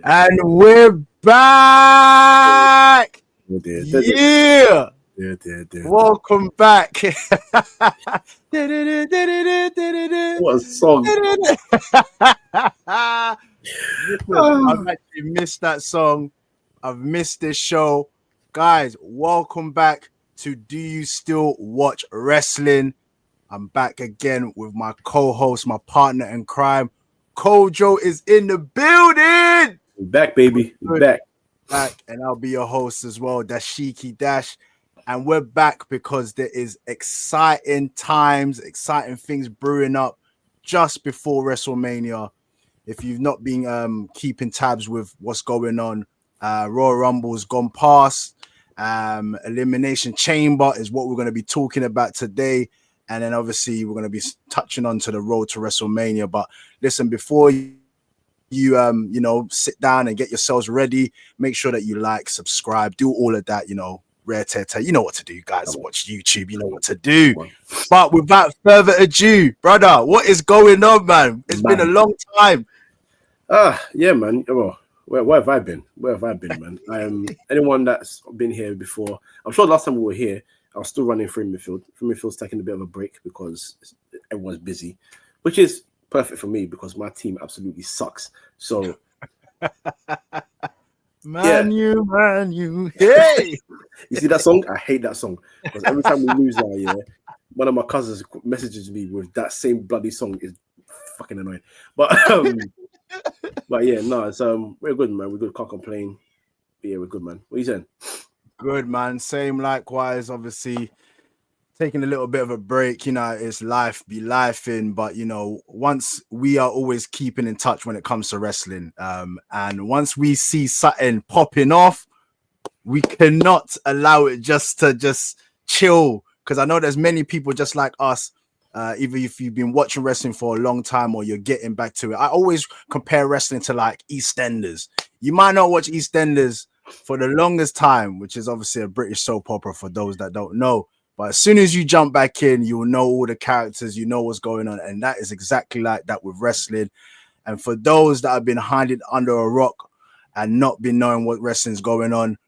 And we're back. Yeah. Welcome back. What a song. Listen, I've actually missed that song. I've missed this show. Guys, welcome back to Do You Still Watch Wrestling? I'm back again with my co-host, my partner in crime. Kojo is in the building. We're back, baby. We're back. And I'll be your host as well, Dashiki Dash. And we're back because there is exciting times, exciting things brewing up just before WrestleMania. If you've not been keeping tabs with what's going on, Royal Rumble's gone past. Elimination Chamber is what we're going to be talking about today. And then obviously we're going to be touching on to the road to WrestleMania. But listen, before you sit down and get yourselves ready, make sure that you like, subscribe, do all of that, rare tete. You know what to do, guys. Watch YouTube, you know what to do. But without further ado, brother, what is going on, man? It's been a long time. Yeah, man. Well, where have I been? Man? Anyone that's been here before, I'm sure last time we were here, I was still running through midfield. From midfield's taking a bit of a break because everyone's busy, which is perfect for me because my team absolutely sucks. So, man, hey, you see that song? I hate that song because every time we lose now, one of my cousins messages me with that same bloody song. Is fucking annoying. But yeah, no, it's we're good, man. We're good. Can't complain. But yeah, we're good, man. What are you saying? Good, man. Same, likewise. Obviously, taking a little bit of a break. It's life be lifing, but once we are always keeping in touch when it comes to wrestling. And once we see something popping off, we cannot allow it just chill. Because I know there's many people just like us. Either if you've been watching wrestling for a long time or you're getting back to it. I always compare wrestling to like EastEnders. You might not watch EastEnders for the longest time, which is obviously a British soap opera for those that don't know. But as soon as you jump back in, you will know all the characters, you know what's going on. And that is exactly like that with wrestling. And for those that have been hiding under a rock and not been knowing what wrestling's going on,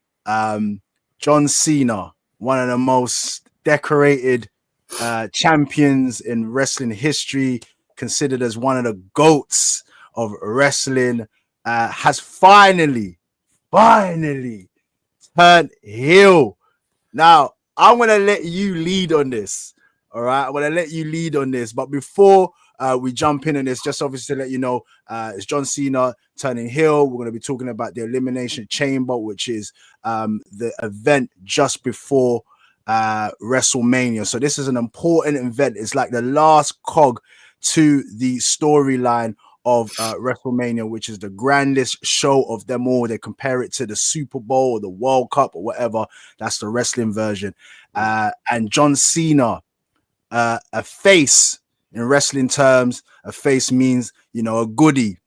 John Cena, one of the most decorated champions in wrestling history, considered as one of the GOATs of wrestling, has finally turned heel. Now, I'm going to let you lead on this. All right. I'm going to let you lead on this. But before we jump in on this, just obviously to let you know, it's John Cena turning heel. We're going to be talking about the Elimination Chamber, which is the event just before WrestleMania. So this is an important event. It's like the last cog to the storyline of WrestleMania, which is the grandest show of them all. They compare it to the Super Bowl or the World Cup or whatever. That's the wrestling version. And John Cena, a face in wrestling terms, a face means, a goodie,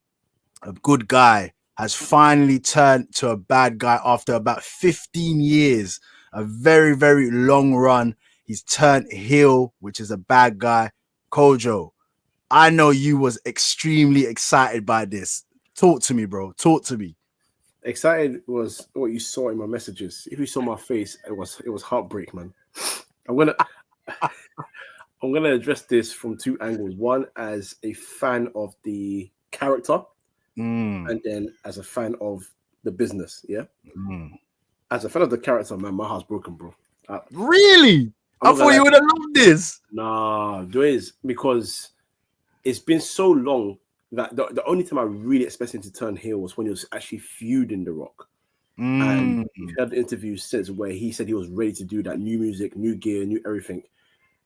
a good guy, has finally turned to a bad guy after about 15 years, a very, very long run. He's turned heel, which is a bad guy. Kojo, I know you was extremely excited by this. Talk to me, bro. Talk to me. Excited was what you saw in my messages. If you saw my face, it was heartbreak, man. I'm gonna address this from two angles. One, as a fan of the character, and then as a fan of the business. Yeah. As a fan of the character, man, my heart's broken, bro. Really? I thought you would have loved this. Nah, there is, because it's been so long that the only time I really expected him to turn heel was when he was actually feuding The Rock. And we've had interviews since where he said he was ready to do that, new music, new gear, new everything,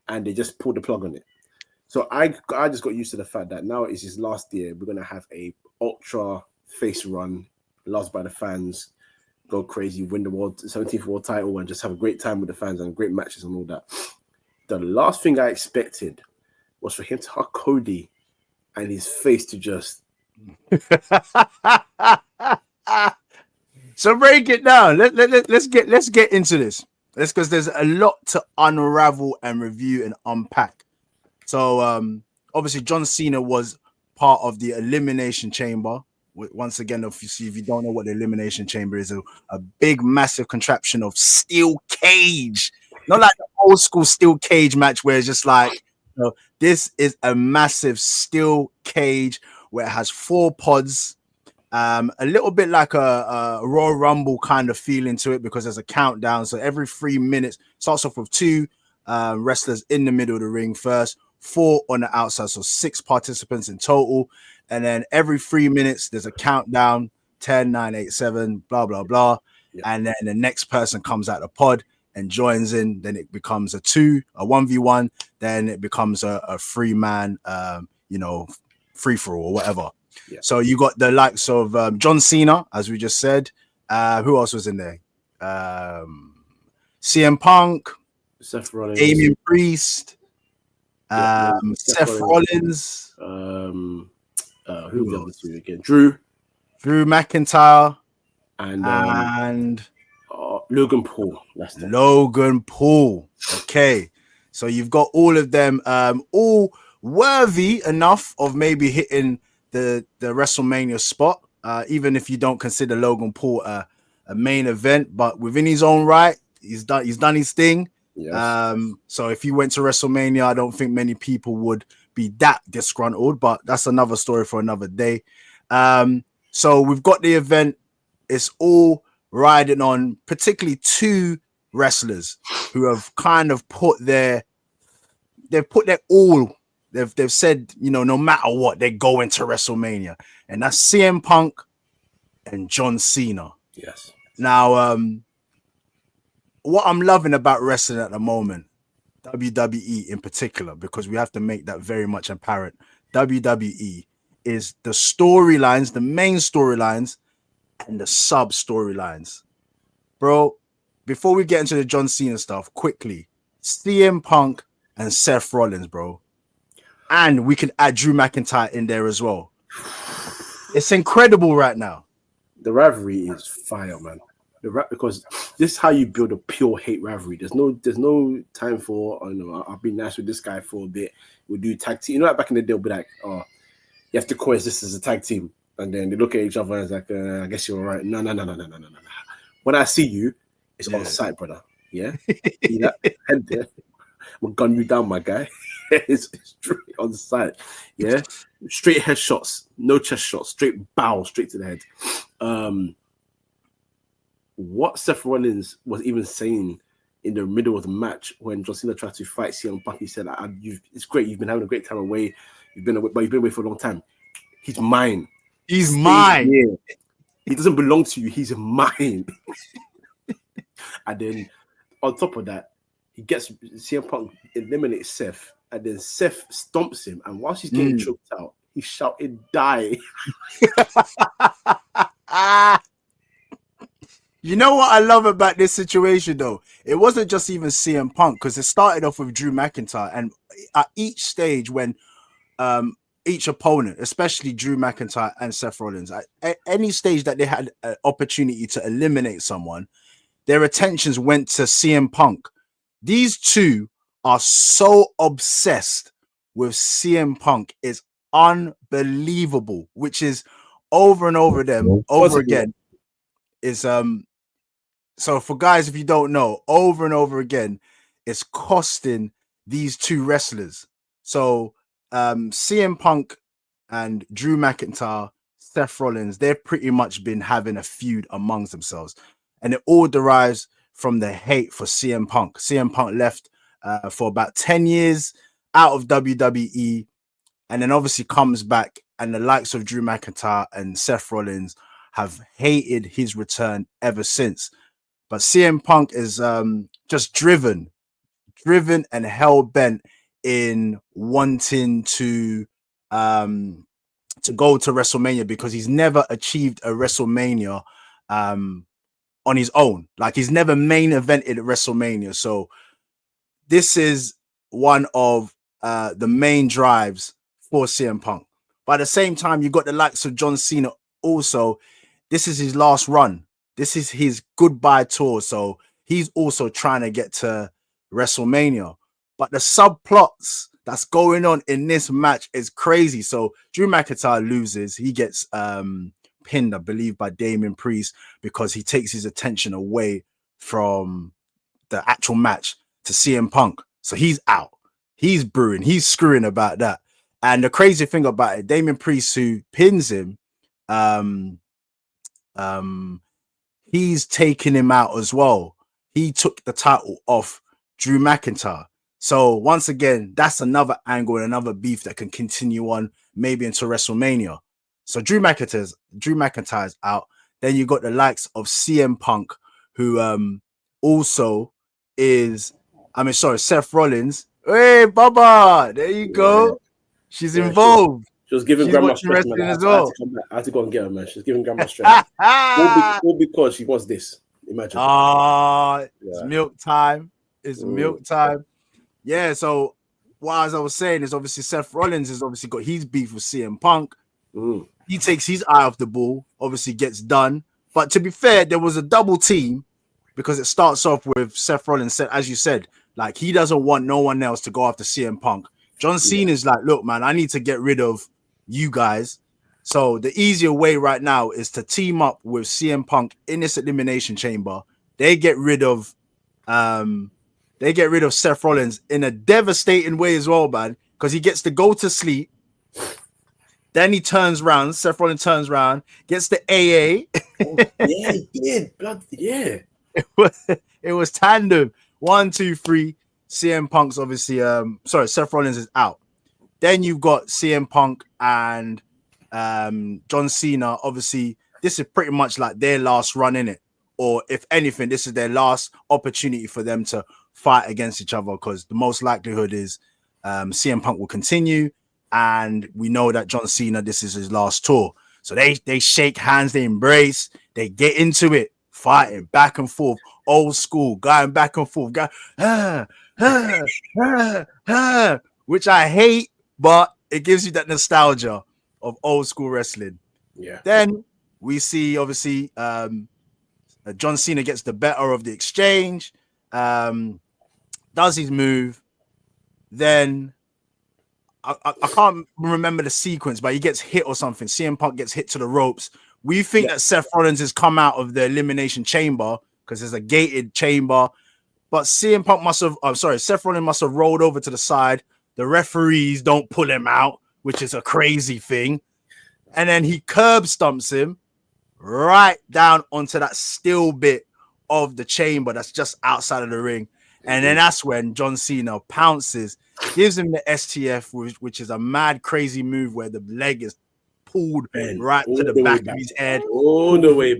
and they just pulled the plug on it. So I just got used to the fact that now it's his last year. We're gonna have a ultra face run, loved by the fans, go crazy, win the 17th world title, and just have a great time with the fans and great matches and all that. The last thing I expected was for him to hug Cody and his face to just So break it down. Let's get into this. Because there's a lot to unravel and review and unpack. So obviously John Cena was part of the Elimination Chamber. Once again, if you don't know what the Elimination Chamber is, a big, massive contraption of steel cage, not like the old school steel cage match where it's just like, this is a massive steel cage where it has 4 pods. A little bit like a Royal Rumble kind of feeling to it because there's a countdown. So every 3 minutes, starts off with 2 wrestlers in the middle of the ring first, 4 on the outside. So 6 participants in total. And then every 3 minutes, there's a countdown, 10, 9, 8, 7, blah, blah, blah. Yeah. And then the next person comes out the pod and joins in. Then it becomes a 1v1. Then it becomes a 3-man, free for all or whatever. Yeah. So you got the likes of John Cena, as we just said. Who else was in there? CM Punk, Seth Rollins, Damian Priest, Seth Rollins. Who the other 2 again? Drew McIntyre, and Logan Paul. Logan Paul. Okay, so you've got all of them, all worthy enough of maybe hitting the WrestleMania spot, even if you don't consider Logan Paul a main event, but within his own right, he's done his thing. Yes. So if he went to WrestleMania, I don't think many people would be that disgruntled, but that's another story for another day. So we've got the event. It's all riding on particularly 2 wrestlers who have kind of put their all. They've said, no matter what, they're going to WrestleMania. And that's CM Punk and John Cena. Yes. Now, what I'm loving about wrestling at the moment, WWE in particular, because we have to make that very much apparent, WWE is the storylines, the main storylines, and the sub storylines. Bro, before we get into the John Cena stuff, quickly, CM Punk and Seth Rollins, bro. And we can add Drew McIntyre in there as well. It's incredible right now. The rivalry is fire, man. Because this is how you build a pure hate rivalry. There's no time for, I'll be nice with this guy for a bit. We'll do tag team. Like back in the day, they'll be like, oh, you have to coexist as a tag team. And then they look at each other and it's like, I guess you're right. No. When I see you, it's on sight, brother. Yeah? See that head there? I'm going to gun you down, my guy. It's straight on the side. Yeah? Straight head shots. No chest shots. Straight bow, straight to the head. What Seth Rollins was even saying in the middle of the match when John Cena tried to fight CM Punk, he said, it's great. You've been having a great time away. You've been away for a long time. He's mine. He's mine. Here. He doesn't belong to you. He's mine. And then on top of that, he gets CM Punk eliminates Seth, and then Seth stomps him. And whilst he's getting choked out, he shouted, "Die!" You know what I love about this situation, though? It wasn't just even CM Punk, because it started off with Drew McIntyre, and at each stage when each opponent, especially Drew McIntyre and Seth Rollins, at any stage that they had an opportunity to eliminate someone, their attentions went to CM Punk. These 2 are so obsessed with CM Punk. It's unbelievable, which is over and over again. Is so for guys, if you don't know, over and over again, it's costing these 2 wrestlers. So CM Punk and Drew McIntyre, Seth Rollins, they've pretty much been having a feud amongst themselves. And it all derives from the hate for CM Punk. CM Punk left for about 10 years out of WWE, and then obviously comes back, and the likes of Drew McIntyre and Seth Rollins have hated his return ever since. But CM Punk is just driven and hell-bent in wanting to go to WrestleMania, because he's never achieved a WrestleMania on his own. Like, he's never main evented at WrestleMania. So this is one of the main drives for CM Punk. But at the same time, you got the likes of John Cena also. This is his last run. This is his goodbye tour. So he's also trying to get to WrestleMania. But the subplots that's going on in this match is crazy. So Drew McIntyre loses. He gets pinned, I believe, by Damien Priest because he takes his attention away from the actual match to CM Punk. So he's out. He's brewing. He's screwing about that. And the crazy thing about it, Damien Priest, who pins him, um, he's taking him out as well. He took the title off Drew McIntyre. So once again, that's another angle and another beef that can continue on maybe into WrestleMania. So Drew McIntyre's out. Then you got the likes of CM Punk, who also is, Seth Rollins. Hey, Baba, there you go. She's involved. She was giving Grandma stress, man. I had to go and get her, man. She's giving Grandma stress. all because she wants this. Imagine. It's milk time. It's milk time. Yeah, so what as I was saying is obviously Seth Rollins has obviously got his beef with CM Punk. He takes his eye off the ball, obviously gets done. But to be fair, there was a double team because it starts off with Seth Rollins, as you said, like he doesn't want no one else to go after CM Punk. John Cena's like, look, man, I need to get rid of you guys. So the easier way right now is to team up with CM Punk in this Elimination Chamber. They get rid of Seth Rollins in a devastating way as well, man, because he gets to go to sleep. Then he turns around. Seth Rollins turns around, gets the AA. Yeah, he did. Blood, yeah. It was tandem. 1, 2, 3. CM Punk's obviously Seth Rollins is out. Then you've got CM Punk and John Cena. Obviously, this is pretty much like their last run in it, or if anything, this is their last opportunity for them to fight against each other, because the most likelihood is CM Punk will continue, and we know that John Cena, this is his last tour. So they shake hands, they embrace, they get into it, fighting back and forth, old school, going back and forth, which I hate, but it gives you that nostalgia of old school wrestling. Yeah. Then we see obviously John Cena gets the better of the exchange, does his move. Then I can't remember the sequence, but he gets hit or something. CM Punk gets hit to the ropes. We think that Seth Rollins has come out of the Elimination Chamber because there's a gated chamber, but Seth Rollins must have rolled over to the side. The referees don't pull him out, which is a crazy thing. And then he curb stomps him right down onto that steel bit of the chamber that's just outside of the ring. And then that's when John Cena pounces, gives him the STF, which is a mad, crazy move where the leg is pulled right to the back of his head. All the way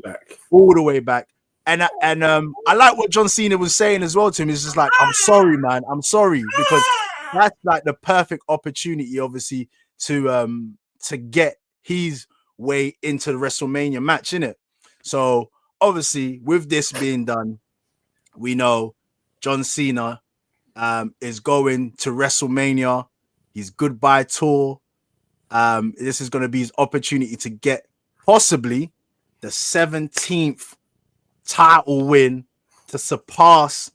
back. And I like what John Cena was saying as well to him. It's just like, I'm sorry, man. I'm sorry, because that's like the perfect opportunity, obviously, to get his way into the WrestleMania match, innit? So obviously, with this being done, we know John Cena is going to WrestleMania. His goodbye tour. This is going to be his opportunity to get possibly the 17th title win to surpass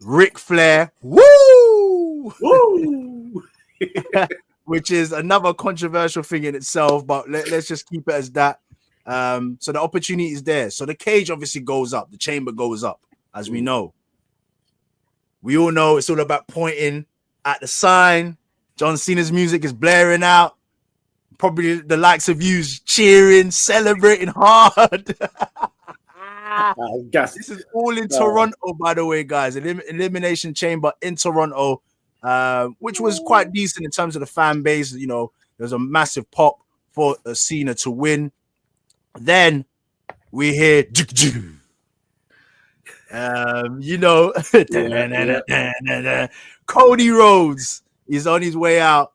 Ric Flair. Woo! Woo! Which is another controversial thing in itself, but let's just keep it as that. So the opportunity is there. So the cage obviously goes up. The chamber goes up, as we know. We all know it's all about pointing at the sign. John Cena's music is blaring out. Probably the likes of you cheering, celebrating hard. This is all in Toronto, by the way, guys. Elimination Chamber in Toronto, which was quite decent in terms of the fan base. You know, there was a massive pop for Cena to win. Then we hear, Cody Rhodes is on his way out.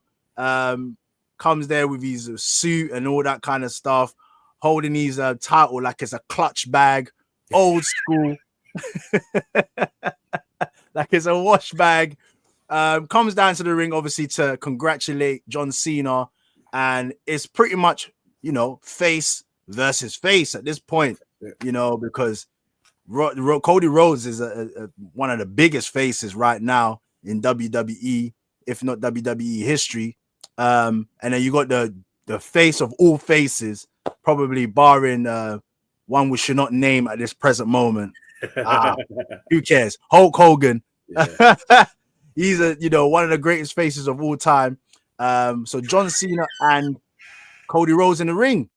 Comes there with his suit and all that kind of stuff, holding his title like it's a clutch bag, old school, like it's a wash bag. Comes down to the ring, obviously, to congratulate John Cena, and it's pretty much, face versus face at this point, because Cody Rhodes is one of the biggest faces right now in WWE, if not WWE history. And then you got the face of all faces, probably barring one we should not name at this present moment. Who cares? Hulk Hogan. Yeah. He's one of the greatest faces of all time. So John Cena and Cody Rhodes in the ring.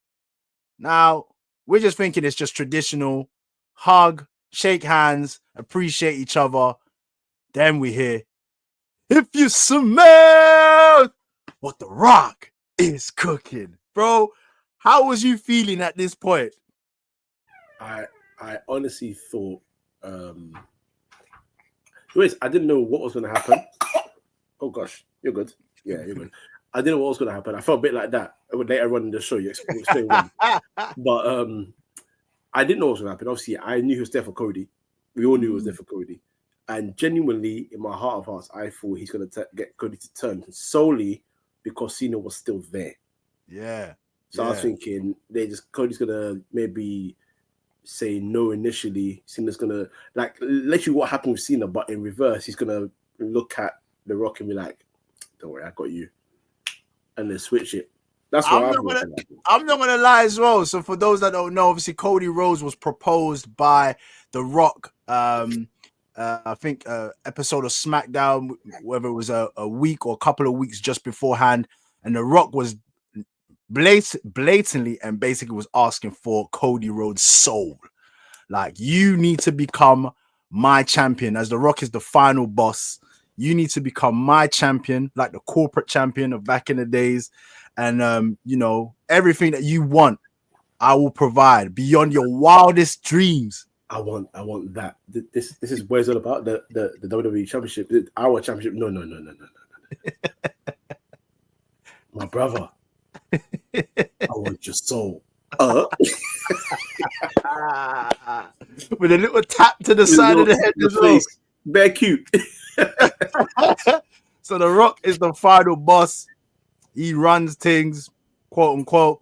Now, we're just thinking it's just traditional hug, shake hands, appreciate each other. Then we hear, if you smell what The Rock is cooking. Bro, how was you feeling at this point? I honestly thought, anyways, I didn't know what was going to happen. Oh gosh, you're good. Yeah, you're good. I didn't know what was going to happen. I felt a bit like that later on in the show. You explain when. But I didn't know what was going to happen. Obviously, I knew he was there for Cody. We all knew he was there for Cody. And genuinely, in my heart of hearts, I thought he's going to get Cody to turn solely because Cena was still there. Yeah. So I was thinking Cody's going to maybe say no initially. Cena's going to, like, literally what happened with Cena, but in reverse, he's going to look at The Rock and be like, don't worry, I got you. And then switch it. That's what I'm not gonna lie as well. So for those that don't know, obviously Cody Rhodes was proposed by The Rock. I think episode of SmackDown, whether it was a week or a couple of weeks just beforehand, and The Rock was blatantly and basically was asking for Cody Rhodes' soul. Like, you need to become my champion, as The Rock is the final boss. You need to become my champion, like the corporate champion of back in the days. And, everything that you want, I will provide beyond your wildest dreams. I want that. This is what it's all about. The WWE Championship, our championship. No. My brother, I want your soul. With a little tap to the side of the head as well. Very cute. So The Rock is the final boss. He runs things, quote unquote.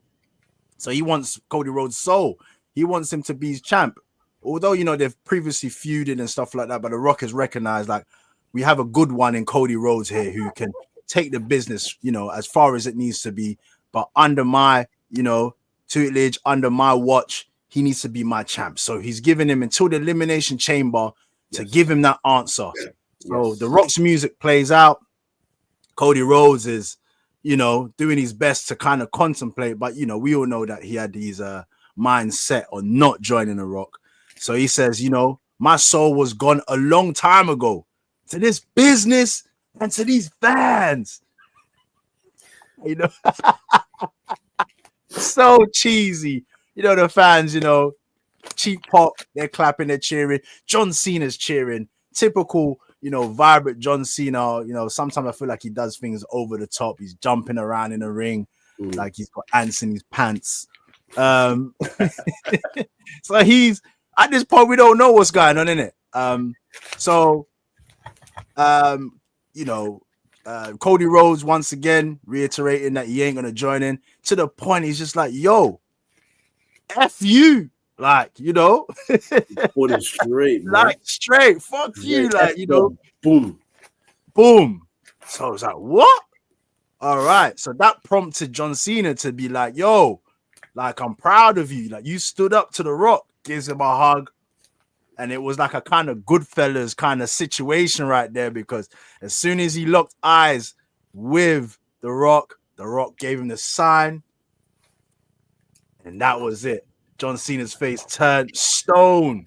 So he wants Cody Rhodes' soul. He wants him to be his champ. Although, they've previously feuded and stuff like that, but The Rock has recognized, like, we have a good one in Cody Rhodes here who can take the business, as far as it needs to be. But under my, tutelage, under my watch, he needs to be my champ. So he's giving him until the Elimination Chamber to give him that answer. So The Rock's music plays out. Cody Rhodes is, doing his best to kind of contemplate. But, we all know that he had these mindset on not joining The Rock. So he says, my soul was gone a long time ago to this business and to these fans. So cheesy. The fans, cheap pop, they're clapping, they're cheering. John Cena's cheering. Typical, vibrant John Cena. Sometimes I feel like he does things over the top. He's jumping around in the ring like he's got ants in his pants. So he's at this point, we don't know what's going on in it. Cody Rhodes once again reiterating that he ain't gonna join in, to the point he's just like, yo, F you. Like, Put it straight, man. Like, straight, fuck you, like, boom. So I was like, what? All right. So that prompted John Cena to be like, yo, like, I'm proud of you. Like, you stood up to The Rock, gives him a hug. And it was like a kind of Goodfellas kind of situation right there, because as soon as he locked eyes with The Rock gave him the sign. And that was it. John Cena's face turned stone.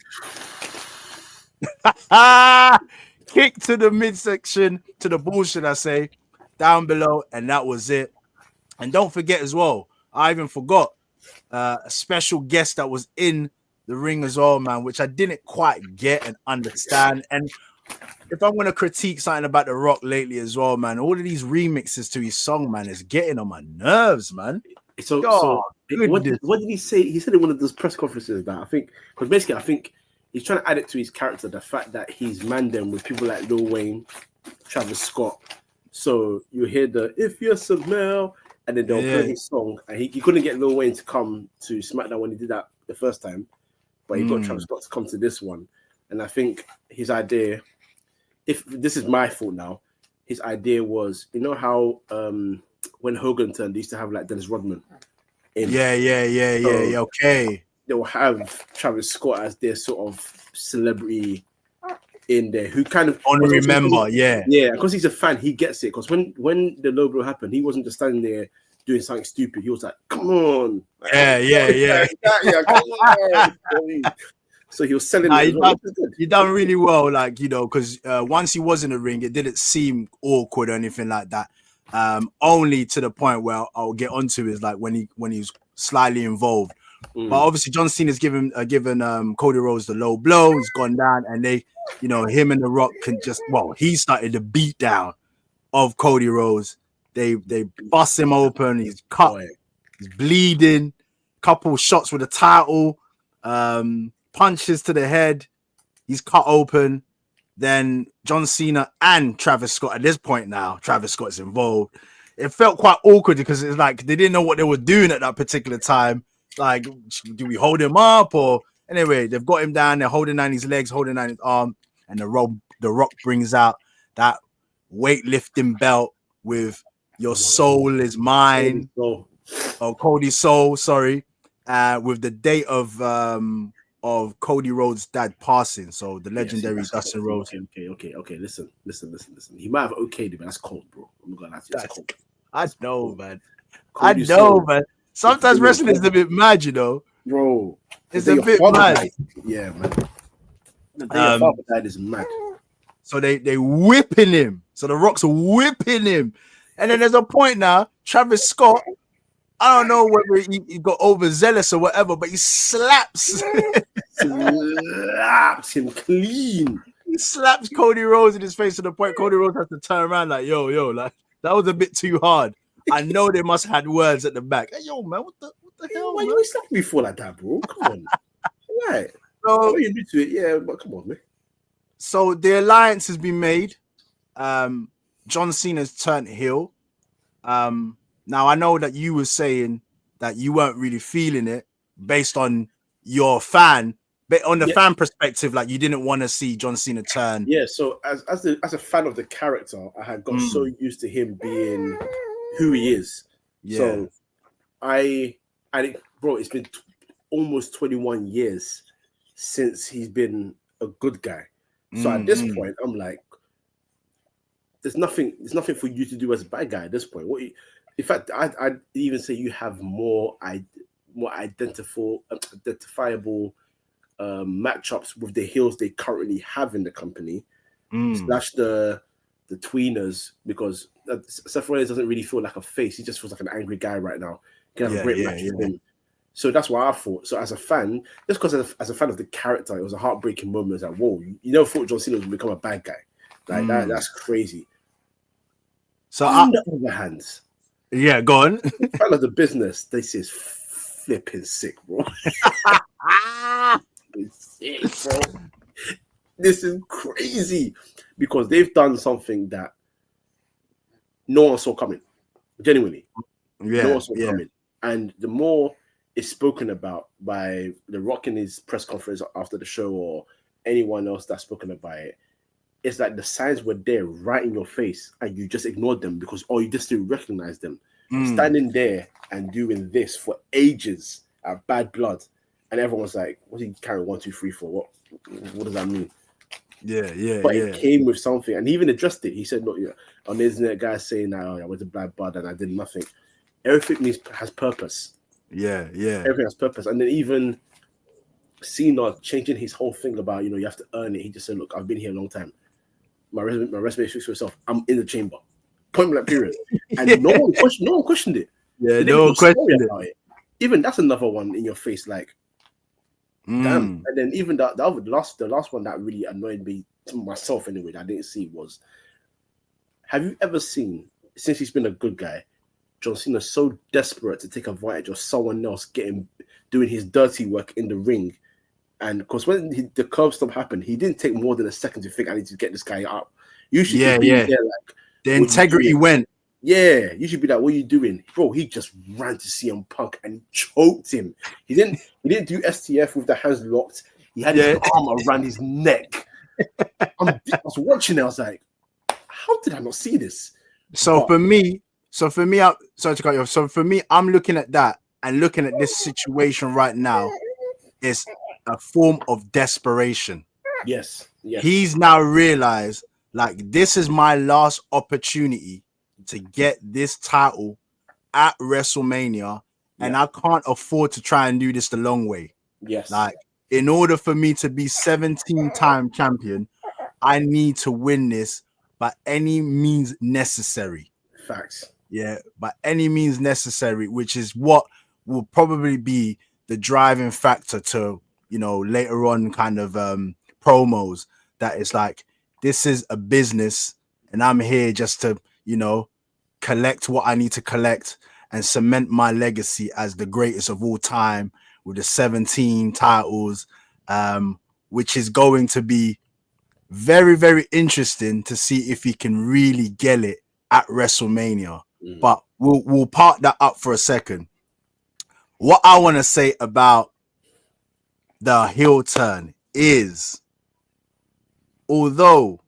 Kick to the midsection, to the bullshit, I say, down below. And that was it. And don't forget as well, I even forgot a special guest that was in the ring as well, man, which I didn't quite get and understand. And if I'm going to critique something about The Rock lately as well, man, all of these remixes to his song, man, is getting on my nerves, man. So what did he say? He said in one of those press conferences that I think he's trying to add it to his character, the fact that he's manned them with people like Lil Wayne, Travis Scott. So you hear the "If You Smell," and then they'll play his song. And he couldn't get Lil Wayne to come to SmackDown when he did that the first time, but he got Travis Scott to come to this one. And I think his idea, if this is my fault now, his idea was, how when Hogan turned, they used to have like Dennis Rodman in. Yeah. Okay. They'll have Travis Scott as their sort of celebrity in there who kind of Honorary member, yeah, because he's a fan, he gets it. Because when the low blow happened, he wasn't just standing there doing something stupid. He was like, "Come on, yeah. come on." So he was selling it. He done really well, like, you know, because once he was in the ring, it didn't seem awkward or anything like that. Only to the point where I'll get onto is like when he's slightly involved. But obviously John Cena's given Cody Rhodes the low blow. He's gone down, and they, you know, him and The Rock can just, he started the beat down of Cody Rhodes. They bust him open. He's cut. He's bleeding. Couple shots with the title. Punches to the head. He's cut open. Then John Cena and Travis Scott. At this point now, Travis Scott's involved. It felt quite awkward because it's like they didn't know what they were doing at that particular time. Like, do we hold him up? Or anyway, they've got him down. They're holding down his legs, holding down his arm, and the Rock brings out that weightlifting belt with "Your soul is mine." Cody's soul. Sorry, with the date of Cody Rhodes' dad passing. So the legendary Dustin Rhodes. Okay. Listen. He might have okayed it, but that's cold, bro. I'm gonna lie to you, that's cold. I know, man. Man. Sometimes wrestling is a bit mad, you know. Bro, it's a bit mad. Died. Yeah, man. The day your father died is mad. So they whipping him. So the Rock's whipping him. And then there's a point now, Travis Scott, I don't know whether he got overzealous or whatever, but he slaps him clean. He slaps Cody Rhodes in his face to the point Cody Rhodes has to turn around like, yo, like that was a bit too hard. I know they must have had words at the back. Hey, yo, man, what the hell? Why you slapping me for like that, bro? Come on. Right. So you do to it, yeah, but come on, man. So the alliance has been made. John Cena's turned heel. Now I know that you were saying that you weren't really feeling it based on your fan, but on the fan perspective, like you didn't want to see John Cena turn. Yeah. So as a fan of the character, I had got so used to him being who he is. Yeah. So I think, bro, it's been almost 21 years since he's been a good guy. So at this point, I'm like, there's nothing for you to do as a bad guy at this point. In fact, I'd even say you have more identifiable matchups with the heels they currently have in the company, slash the tweeners, because Seth Rollins doesn't really feel like a face. He just feels like an angry guy right now. He can have a great match with him. So that's what I thought. So as a fan, just because as a fan of the character, it was a heartbreaking moment. It was like, whoa, you never thought John Cena would become a bad guy. Like that's crazy. So on the other hand, go on. Fan of the business, this is flipping sick, bro. It's sick, bro. This is crazy because they've done something that no one saw coming. Genuinely, no one saw coming, and the more it's spoken about by The Rock in his press conference after the show, or anyone else that's spoken about it, it's like the signs were there right in your face and you just ignored them because you just didn't recognize them. Standing there and doing this for ages at Bad Blood, and everyone's like, what's he carrying 1, 2, 3, 4? What does that mean? But it came with something, and he even addressed it. He said, look, on the internet, guys saying that I went to Bad Blood and I did nothing. Everything has purpose. Everything has purpose. And then even Cena changing his whole thing about, you have to earn it. He just said, look, I've been here a long time. My resume speaks for itself. I'm in the chamber. Point blank period. And no one questioned it. Yeah, no one questioned it. Even that's another one in your face, like, damn. And then even the last one that really annoyed me, to myself anyway, that I didn't see was, have you ever seen, since he's been a good guy, John Cena so desperate to take advantage of someone else doing his dirty work in the ring? And because when the curb stop happened, he didn't take more than a second to think, I need to get this guy up. You should be there, like, the integrity went. Yeah, you should be like, what are you doing? Bro, he just ran to CM Punk and choked him. He didn't do STF with the hands locked. He had his arm around his neck. I was watching it, I was like, how did I not see this? For me, sorry to cut you off. So for me, I'm looking at that and looking at this situation right now is a form of desperation. Yes. He's now realized, like, this is my last opportunity to get this title at WrestleMania, and I can't afford to try and do this the long way. Yes. Like, in order for me to be 17-time champion, I need to win this by any means necessary. Facts. Yeah, by any means necessary, which is what will probably be the driving factor to, later on kind of promos, that it's like, this is a business and I'm here just to, collect what I need to collect and cement my legacy as the greatest of all time with the 17 titles, which is going to be very, very interesting to see if he can really get it at WrestleMania. But we'll park that up for a second. What I want to say about the heel turn is, although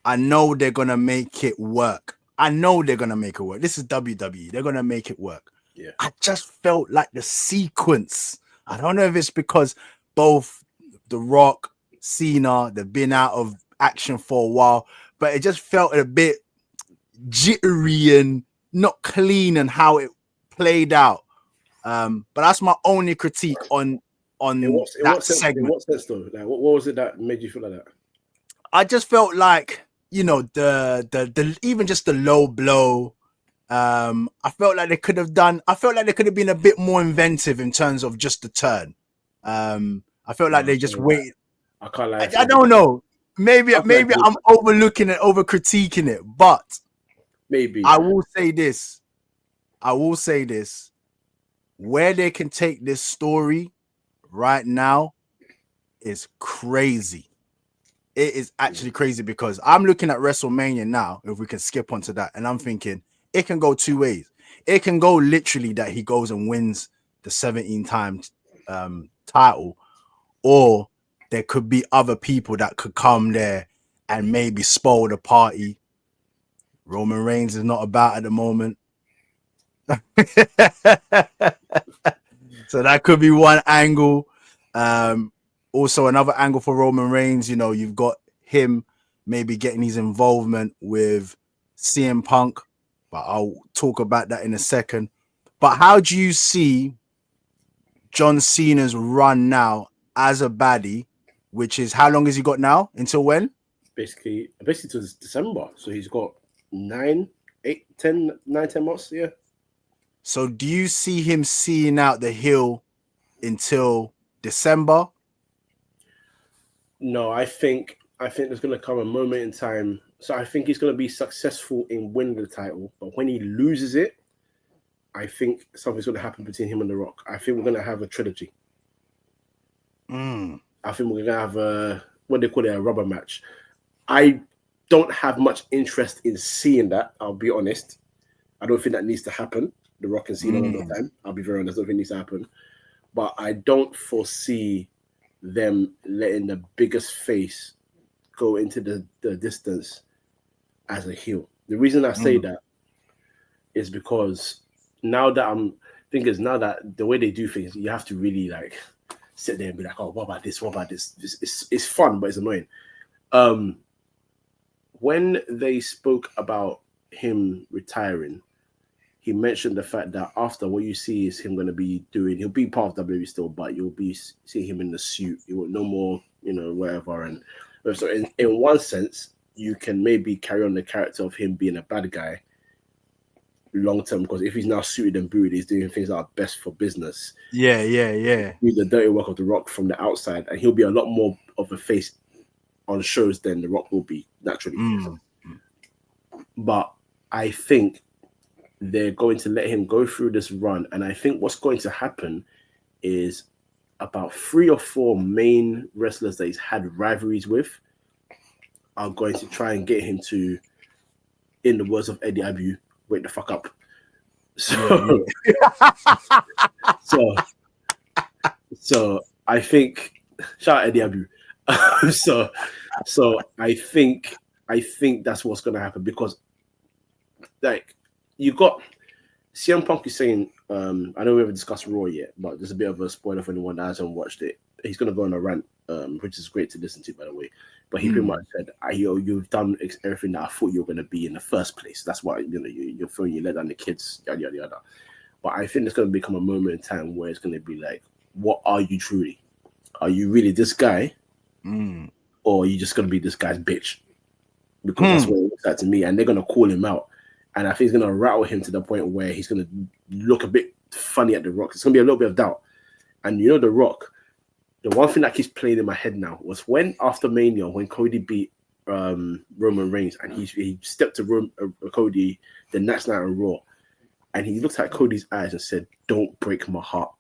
I know they're gonna make it work, This is WWE. They're gonna make it work. Yeah. I just felt like the sequence. I don't know if it's because both The Rock, Cena, they've been out of action for a while, but it just felt a bit jittery and not clean and how it played out. But that's my only critique on that segment. In what sense though? Like, what was it that made you feel like that? I just felt like, the even just the low blow. I felt like they could have been a bit more inventive in terms of just the turn. I felt like they just waited. I can't lie. I don't know. Maybe I'm overlooking it, over critiquing it, but maybe I will say this. Where they can take this story right now is crazy. It is actually crazy, because I'm looking at WrestleMania now, if we can skip onto that, and I'm thinking it can go two ways. It can go literally that he goes and wins the 17-time title, or there could be other people that could come there and maybe spoil the party. Roman Reigns is not about at the moment. So that could be one angle. Also, another angle for Roman Reigns, you've got him maybe getting his involvement with CM Punk, but I'll talk about that in a second. But how do you see John Cena's run now as a baddie, which is, how long has he got now? Until when? Basically to December. So he's got 9, 10 months, yeah. So do you see him seeing out the heel until December? No, I think there's going to come a moment in time. So I think he's going to be successful in winning the title, but when he loses it, I think something's going to happen between him and The Rock. I think we're going to have a trilogy. I think we're going to have a rubber match. I don't have much interest in seeing that. I'll be honest. I don't think that needs to happen. The Rock and Cena one more time. I'll be very honest. I don't think it needs to happen. But I don't foresee them letting the biggest face go into the distance as a heel. The reason I say that is because now that the way they do things, you have to really like sit there and be like, oh, what about this? What about this? It's fun, but it's annoying. When they spoke about him retiring, he mentioned the fact that after, what you see is him going to be he'll be part of WWE still, but you'll be seeing him in the suit. You will no more, whatever. And so in one sense, you can maybe carry on the character of him being a bad guy long term, because if he's now suited and booted, he's doing things that are best for business. Yeah. Do the dirty work of The Rock from the outside, and he'll be a lot more of a face on shows than The Rock will be naturally. But I think they're going to let him go through this run, and I think what's going to happen is about 3 or 4 main wrestlers that he's had rivalries with are going to try and get him to, in the words of Eddie Abu, wake the fuck up. So, so I think, shout out Eddie Abu. So I think that's what's going to happen, because like you got CM Punk is saying, I know we haven't discussed Raw yet, but there's a bit of a spoiler for anyone that hasn't watched it. He's going to go on a rant, which is great to listen to, by the way. But he pretty much said, you've done everything that I thought you were going to be in the first place. That's why you're throwing you let down the kids, yada, yada, yada. But I think it's going to become a moment in time where it's going to be like, what are you truly? Are you really this guy? Or are you just going to be this guy's bitch? Because that's what it looks like to me. And they're going to call him out. And I think it's going to rattle him to the point where he's going to look a bit funny at The Rock. It's going to be a little bit of doubt. And you know, The Rock, the one thing that keeps playing in my head now was when after Mania, when Cody beat Roman Reigns, and he stepped to Cody the next night on Raw, and he looked at Cody's eyes and said, "Don't break my heart."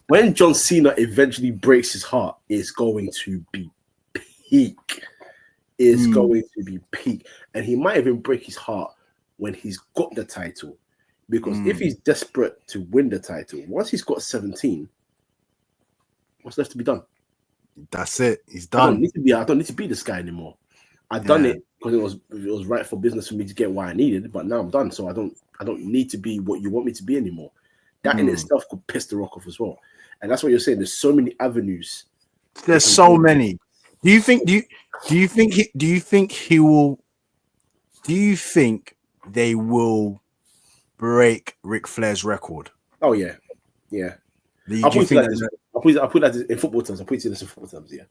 When John Cena eventually breaks his heart, it's going to be peak. It's going to be peak. And he might even break his heart when he's got the title. Because if he's desperate to win the title, once he's got 17, what's left to be done? That's it. He's done. I don't need to be this guy anymore. I've done it because it was right for business for me to get what I needed, but now I'm done. So I don't need to be what you want me to be anymore. That in itself could piss The Rock off as well. And that's what you're saying. There's so many avenues. There's so many. Do you think they will break Ric Flair's record? Oh yeah. I'll put that in football terms. Yeah.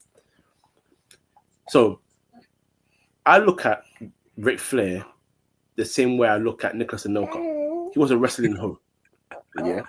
So I look at Ric Flair the same way I look at Nicholas Anelka. He was a wrestling hoe. Yeah.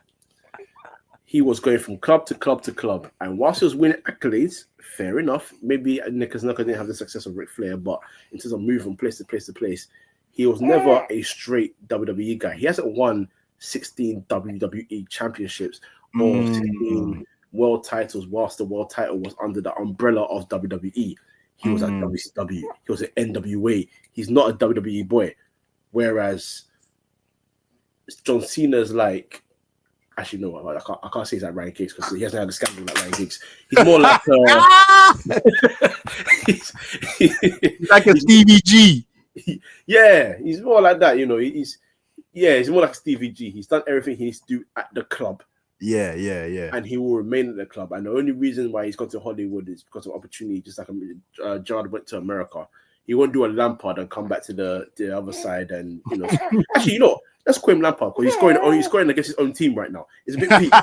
He was going from club to club to club. And whilst he was winning accolades, fair enough. Maybe Nicholas Anelka didn't have the success of Ric Flair, but in terms of moving from place to place to place, he was never a straight WWE guy. He hasn't won 16 WWE championships or 16 world titles whilst the world title was under the umbrella of WWE. He was at WCW. He was at NWA. He's not a WWE boy. Whereas John Cena's like, actually, no, I can't say he's like Ryan Giggs because he hasn't had a scandal like Ryan Giggs. He's more like he's like a Stevie G. Yeah, he's more like that. You know, he's more like Stevie G. He's done everything he needs to do at the club. Yeah. And he will remain at the club. And the only reason why he's gone to Hollywood is because of opportunity. Just like Gerard went to America, he won't do a Lampard and come back to the other side. And actually, let's call him Lampard because he's scoring against his own team right now. It's a bit peak.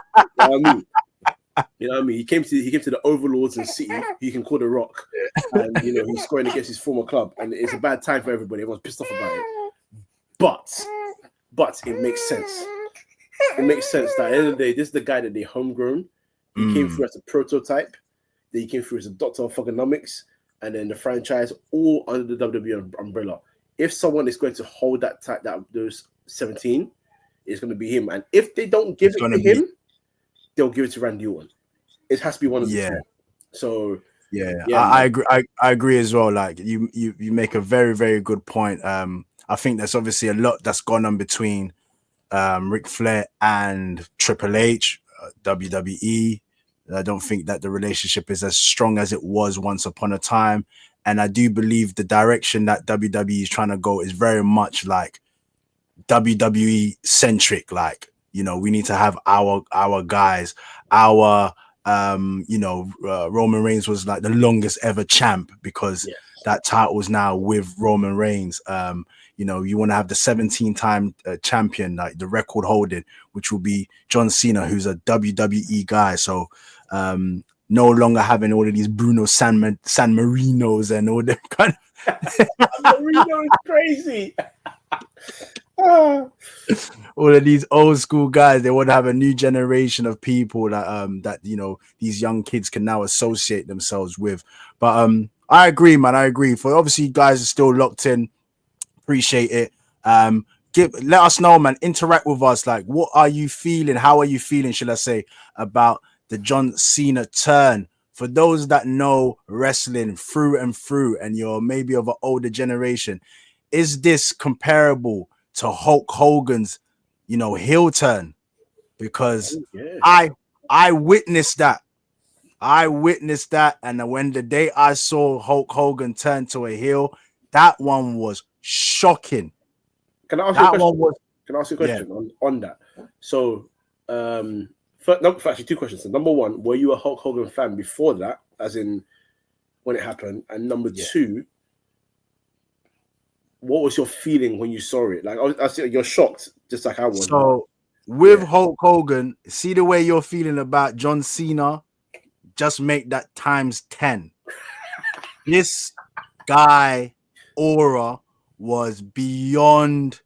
You know what I mean? He came to the Overlords and City. He can call The Rock, and he's scoring against his former club, and it's a bad time for everybody. Everyone's pissed off about it. But it makes sense. It makes sense that at the end of the day, this is the guy that they homegrown. He came through as a prototype. Then he came through as a doctor of thugonomics, and then the franchise all under the WWE umbrella. If someone is going to hold those 17, it's going to be him. And if they don't give it to him, they'll give it to Randy Orton. It has to be one of the two. So I agree. I agree as well. Like you make a very, very good point. I think there's obviously a lot that's gone on between Ric Flair and Triple H, WWE. I don't think that the relationship is as strong as it was once upon a time. And I do believe the direction that WWE is trying to go is very much like WWE centric. Like, we need to have our guys, Roman Reigns was like the longest ever champ because that title is now with Roman Reigns. You want to have the 17-time champion, like the record holding, which will be John Cena, who's a WWE guy. So no longer having all of these Bruno San Marinos and all them kind of San Marino is crazy. All of these old school guys, they want to have a new generation of people that these young kids can now associate themselves with. But I agree, man. I agree. For obviously, you guys are still locked in. Appreciate it. Let us know, man. Interact with us. Like, what are you feeling? How are you feeling, should I say, about the John Cena turn? For those that know wrestling through and through, and you're maybe of an older generation, is this comparable to Hulk Hogan's, heel turn? Because I witnessed that. And when the day I saw Hulk Hogan turn to a heel, that one was shocking. Can I ask you a That question? one was Can I ask you a question on that? So, actually, two questions. So number one, were you a Hulk Hogan fan before that, as in when it happened? And number two, what was your feeling when you saw it? Like, I see you're shocked, just like I was. So with Hulk Hogan, see the way you're feeling about John Cena, just make that times 10. This guy aura was beyond.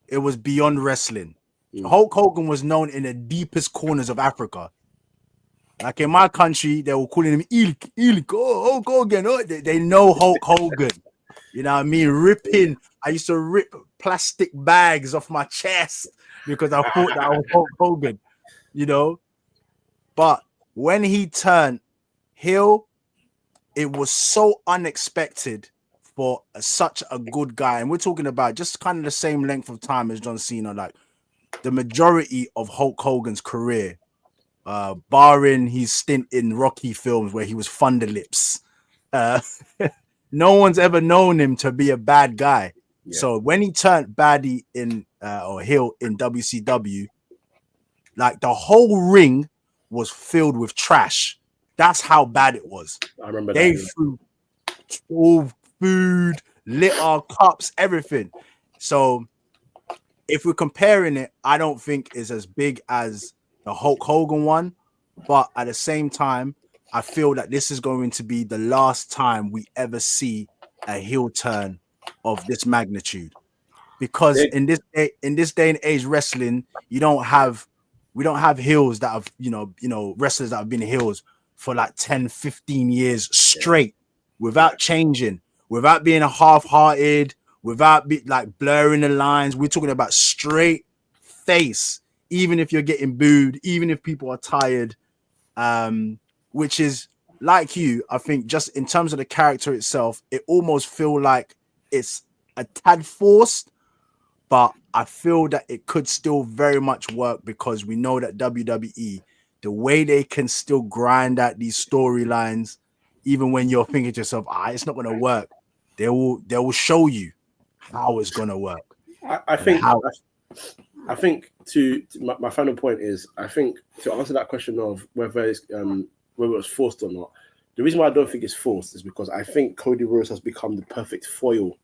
It was beyond wrestling. Hulk Hogan was known in the deepest corners of Africa. Like in my country, they were calling him Ilk, Hulk Hogan. Oh, they know Hulk Hogan. You know what I mean? Ripping. I used to rip plastic bags off my chest because I thought that I was Hulk Hogan, you know? But when he turned heel, it was so unexpected for such a good guy. And we're talking about just kind of the same length of time as John Cena. Like the majority of Hulk Hogan's career, barring his stint in Rocky films where he was Thunder Lips, no one's ever known him to be a bad guy. Yeah. So when he turned baddie in or heel in WCW, like the whole ring was filled with trash. That's how bad it was. I remember they threw all food, litter, cups, everything. So if we're comparing it, I don't think it's as big as the Hulk Hogan one, but at the same time, I feel that this is going to be the last time we ever see a heel turn of this magnitude, because in this day and age, wrestling, we don't have heels that have wrestlers that have been heels for like 10, 15 years straight without changing, without being half-hearted, without like blurring the lines. We're talking about straight face, even if you're getting booed, even if people are tired. Which is like you, I think, just in terms of the character itself, it almost feel like it's a tad forced, but I feel that it could still very much work because we know that WWE, the way they can still grind out these storylines, even when you're thinking to yourself, it's not going to work, they will show you how it's going to work. I think my final point is, I think to answer that question of whether it was forced or not, the reason why I don't think it's forced is because I think Cody Rhodes has become the perfect foil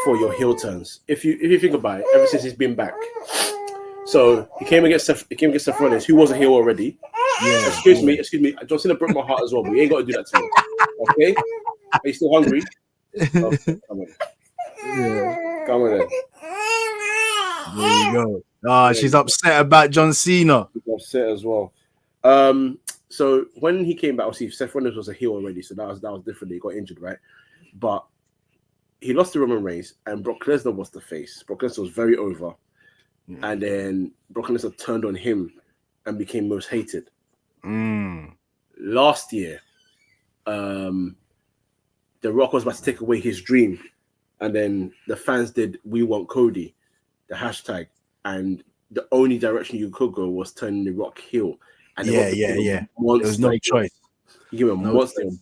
for your heel turns. If you think about it, ever since he's been back. So he came against Seth Rollins, who was a heel already. Yeah. Excuse me. John Cena broke my heart as well, but you ain't got to do that to me. Okay? Are you still hungry? Okay, come on. Yeah. Come on then. There you go. She's upset about John Cena. She's upset as well. So when he came back, obviously Seth Rollins was a heel already, so that was different. He got injured, right? But he lost to Roman Reigns, and Brock Lesnar was the face. Brock Lesnar was very over, and then Brock Lesnar turned on him and became most hated. Last year, The Rock was about to take away his dream, and then the fans did "We Want Cody," the hashtag, and the only direction you could go was turning The Rock heel. And there was no choice. He gave him a monster and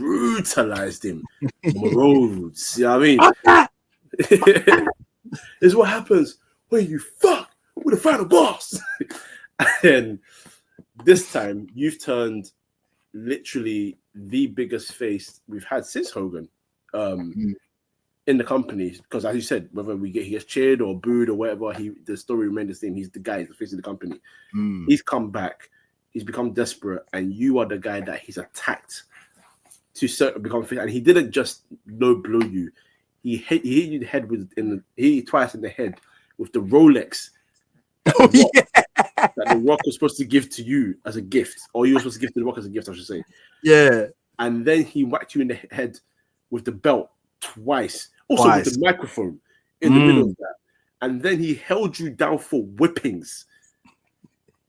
brutalized him. Rhodes, you know what I mean? This is what happens when you fuck with a final boss. And this time, you've turned literally the biggest face we've had since Hogan in the company. Because as you said, whether he gets cheered or booed or whatever, the story remained the same. He's the guy, he's the face of the company. He's come back. He's become desperate, and you are the guy that he's attacked to become fit. And he didn't just low blow you; he hit you in the head twice in the head with the Rolex that the Rock was supposed to give to you as a gift, or you were supposed to give to the Rock as a gift, I should say. Yeah. And then he whacked you in the head with the belt twice, also with the microphone in the middle of that. And then he held you down for whippings.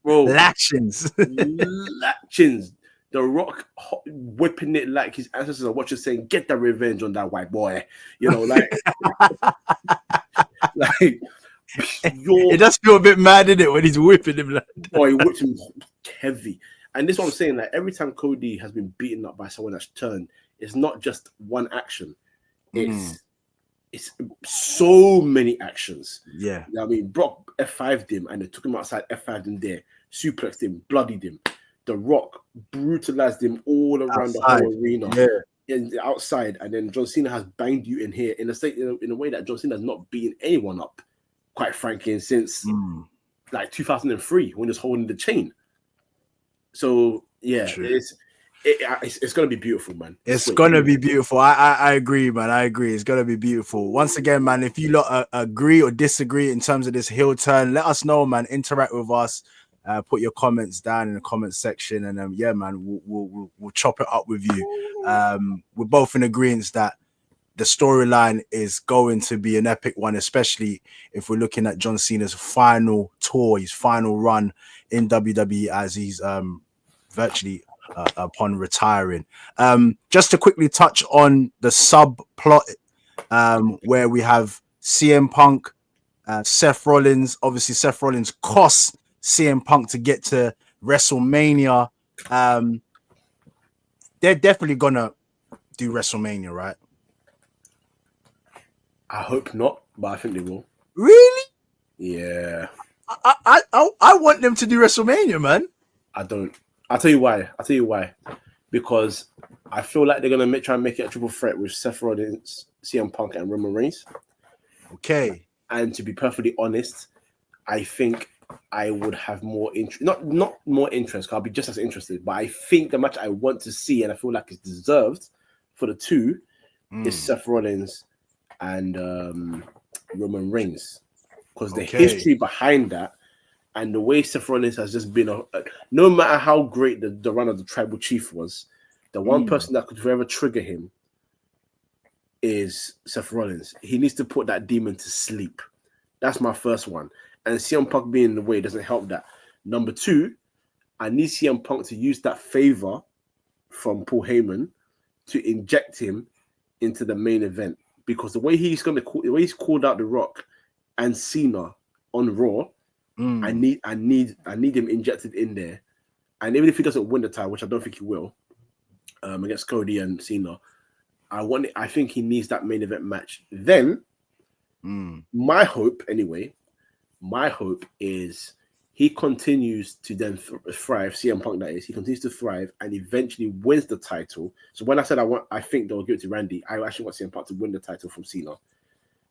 Bro, Latchins. The Rock whipping it like his ancestors are watching, saying, "Get the revenge on that white boy." You know, like, it does feel a bit mad, in it, when he's whipping him. Like that. Boy, he whipped him heavy. And this is what I'm saying. Like, every time Cody has been beaten up by someone that's turned, it's not just one action. It's it's so many actions. Yeah. You know what I mean, Brock F5'd him and they took him outside, F5'd him there, suplexed him, bloodied him. The Rock brutalized him all around the whole arena. Outside, and then John Cena has banged you in here in a way that John Cena has not beaten anyone up, quite frankly, since like 2003 when he was holding the chain. So yeah, it's gonna be beautiful, man. It's gonna be beautiful. I agree, man. I agree. It's gonna be beautiful. Once again, man, if you lot agree or disagree in terms of this heel turn, let us know, man. Interact with us. Put your comments down in the comment section, and yeah, man, we'll chop it up with you. We're both in agreement that the storyline is going to be an epic one, especially if we're looking at John Cena's final tour, his final run in WWE as he's virtually upon retiring. Just to quickly touch on the subplot where we have CM Punk, Seth Rollins. Obviously, Seth Rollins costs CM Punk to get to WrestleMania. They're definitely gonna do WrestleMania, right? I hope not, but I think they will. Really? Yeah. I want them to do WrestleMania, man. I don't. I'll tell you why. Because I feel like they're gonna try and make it a triple threat with Seth Rollins, CM Punk, and Roman Reigns. Okay. And to be perfectly honest, I think I would have more interest. Not more interest, because I'll be just as interested. But I think the match I want to see, and I feel like it's deserved for the two, is Seth Rollins and Roman Reigns, because the history behind that and the way Seth Rollins has just been no matter how great the run of the Tribal Chief was, the one person that could forever trigger him is Seth Rollins. He needs to put that demon to sleep. That's my first one. And CM Punk being in the way doesn't help that. Number two, I need CM Punk to use that favor from Paul Heyman to inject him into the main event, because the way he's called out The Rock and Cena on Raw, I need him injected in there. And even if he doesn't win the title, which I don't think he will, against Cody and Cena, I think he needs that main event match. Then my hope is he continues to then thrive. CM Punk, that is, he continues to thrive and eventually wins the title. So when I said I think they'll give it to Randy, I actually want CM Punk to win the title from Cena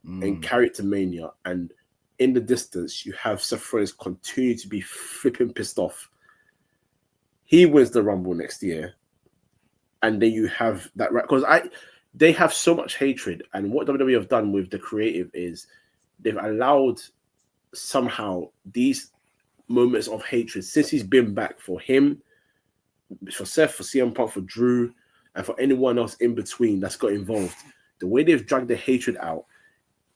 and carry it to Mania. And in the distance, you have Seth Rollins continue to be flipping pissed off. He wins the Rumble next year, and then you have that, right? Because they have so much hatred, and what WWE have done with the creative is they've allowed somehow these moments of hatred since he's been back, for him, for Seth, for CM Punk, for Drew, and for anyone else in between that's got involved. The way they've dragged the hatred out,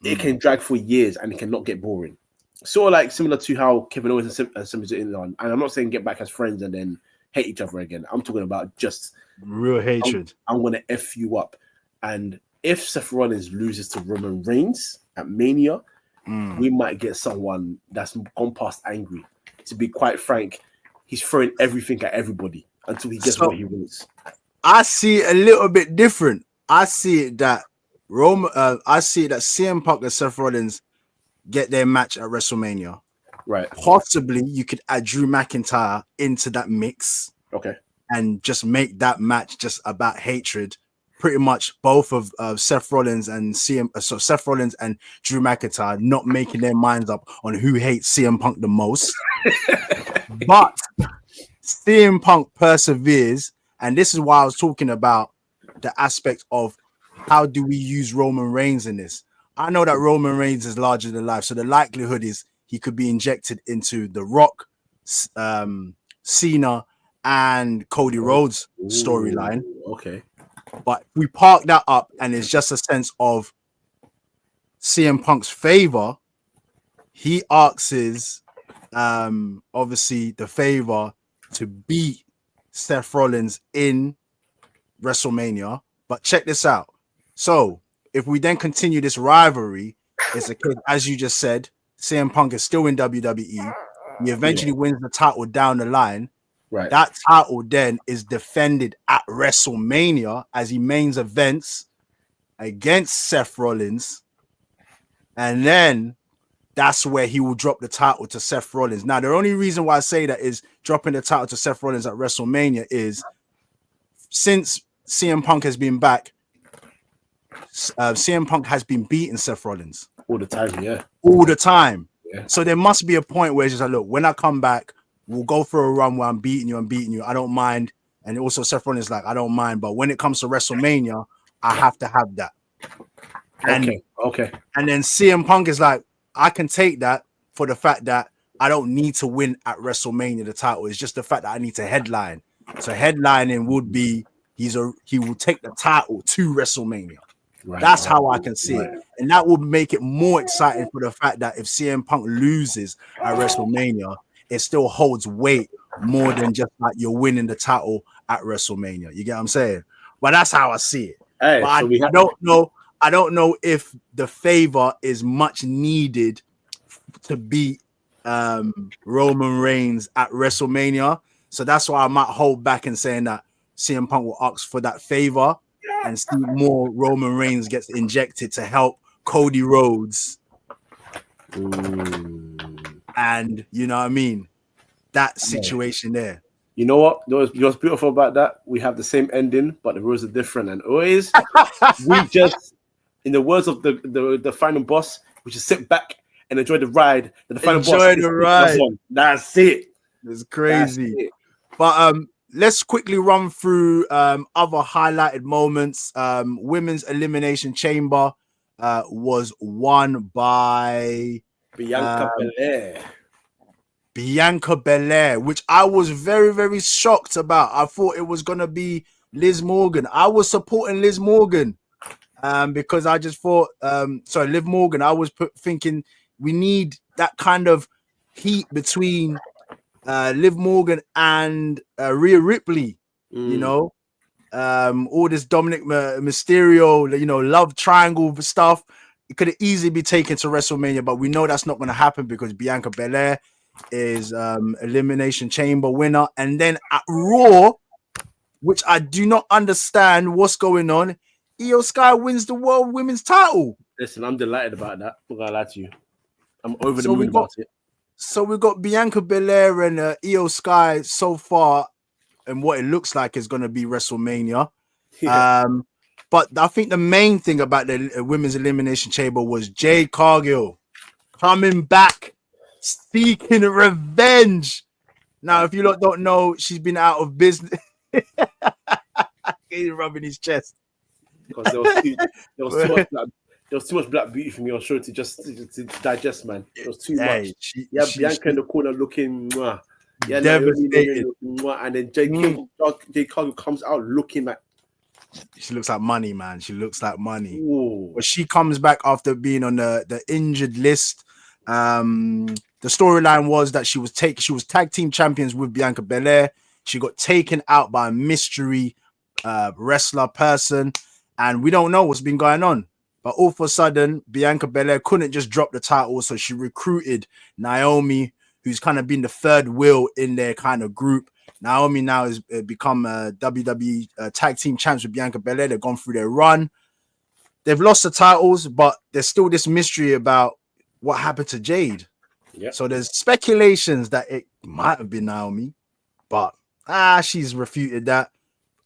it can drag for years and it cannot get boring. Sort of like similar to how Kevin Owens and Sami Zayn on. And I'm not saying get back as friends and then hate each other again. I'm talking about just real hatred. I'm gonna F you up. And if Seth Rollins loses to Roman Reigns at Mania, we might get someone that's gone past angry. To be quite frank, he's throwing everything at everybody until he gets what he wants. I see it a little bit different. I see it that CM Punk and Seth Rollins get their match at WrestleMania. Right. Possibly you could add Drew McIntyre into that mix. Okay. And just make that match just about hatred. Pretty much both of Seth Rollins and Seth Rollins and Drew McIntyre not making their minds up on who hates CM Punk the most. But CM Punk perseveres, and this is why I was talking about the aspect of how do we use Roman Reigns in this. I know that Roman Reigns is larger than life, so the likelihood is he could be injected into The Rock, Cena, and Cody Rhodes storyline. Okay. But we park that up and it's just a sense of CM Punk's favor. He asks obviously the favor to beat Seth Rollins in WrestleMania. But check this out. So if we then continue this rivalry, it's a case, as you just said, CM Punk is still in WWE. He eventually wins the title down the line. Right. That title then is defended at WrestleMania as he mains events against Seth Rollins. and then that's where he will drop the title to Seth Rollins. Now, the only reason why I say that is dropping the title to Seth Rollins at WrestleMania is since CM Punk has been back, CM Punk has been beating Seth Rollins all the time. Yeah, all the time. Yeah. So there must be a point where it's just like, look, when I come back, we'll go for a run where I'm beating you. I don't mind. And also Seth Rollins is like, I don't mind. But when it comes to WrestleMania, I have to have that. And, okay. And then CM Punk is like, I can take that for the fact that I don't need to win at WrestleMania the title. It's just the fact that I need to headline. So headlining would be he will take the title to WrestleMania. Right. That's how I can see it. And that would make it more exciting for the fact that if CM Punk loses at WrestleMania, it still holds weight more than just like you're winning the title at WrestleMania. You get what I'm saying? But that's how I see it. Hey, but so I don't know if the favor is much needed to beat Roman Reigns at WrestleMania. So that's why I might hold back in saying that CM Punk will ask for that favor and see more Roman Reigns gets injected to help Cody Rhodes. And you know what I mean? That situation there. You know what? What's beautiful about that? We have the same ending, but the rules are different. And always, we just, in the words of the final boss, we just sit back and enjoy the ride. The final enjoy the ride. That's it. It's crazy. It. But let's quickly run through other highlighted moments. Women's Elimination Chamber was won by Bianca Belair. Bianca Belair, which I was very, very shocked about. I thought it was going to be Liz Morgan. I was supporting Liz Morgan because I just thought, Liv Morgan, I was thinking we need that kind of heat between Liv Morgan and Rhea Ripley, you know, all this Dominic Mysterio, you know, love triangle stuff. It could easily be taken to WrestleMania, but we know that's not going to happen because Bianca Belair is Elimination Chamber winner. And then at Raw, which I do not understand what's going on, Io Sky wins the World Women's title. Listen, I'm delighted about that. I'm not gonna lie to you. I'm over the moon about it. So we've got Bianca Belair and Io Sky so far, and what it looks like is going to be WrestleMania. Yeah. But I think the main thing about the Women's Elimination Chamber was Jade Cargill coming back, seeking revenge. Now, if you lot don't know, she's been out of business. He's rubbing his chest. Because there was too much black beauty for me on show to digest, man. It was too much. Bianca in the corner looking devastated. And then Jade Cargill comes out looking like she looks like money, man. She looks like money. Ooh. But she comes back after being on the injured list. The storyline was that she was tag team champions with Bianca Belair. She got taken out by a mystery wrestler person, and we don't know what's been going on. But all of a sudden, Bianca Belair couldn't just drop the title, so she recruited Naomi, who's kind of been the third wheel in their kind of group. Naomi now has become WWE tag team champs with Bianca Belair. They've gone through their run. They've lost the titles, but there's still this mystery about what happened to Jade. Yep. So there's speculations that it might have been Naomi, but she's refuted that.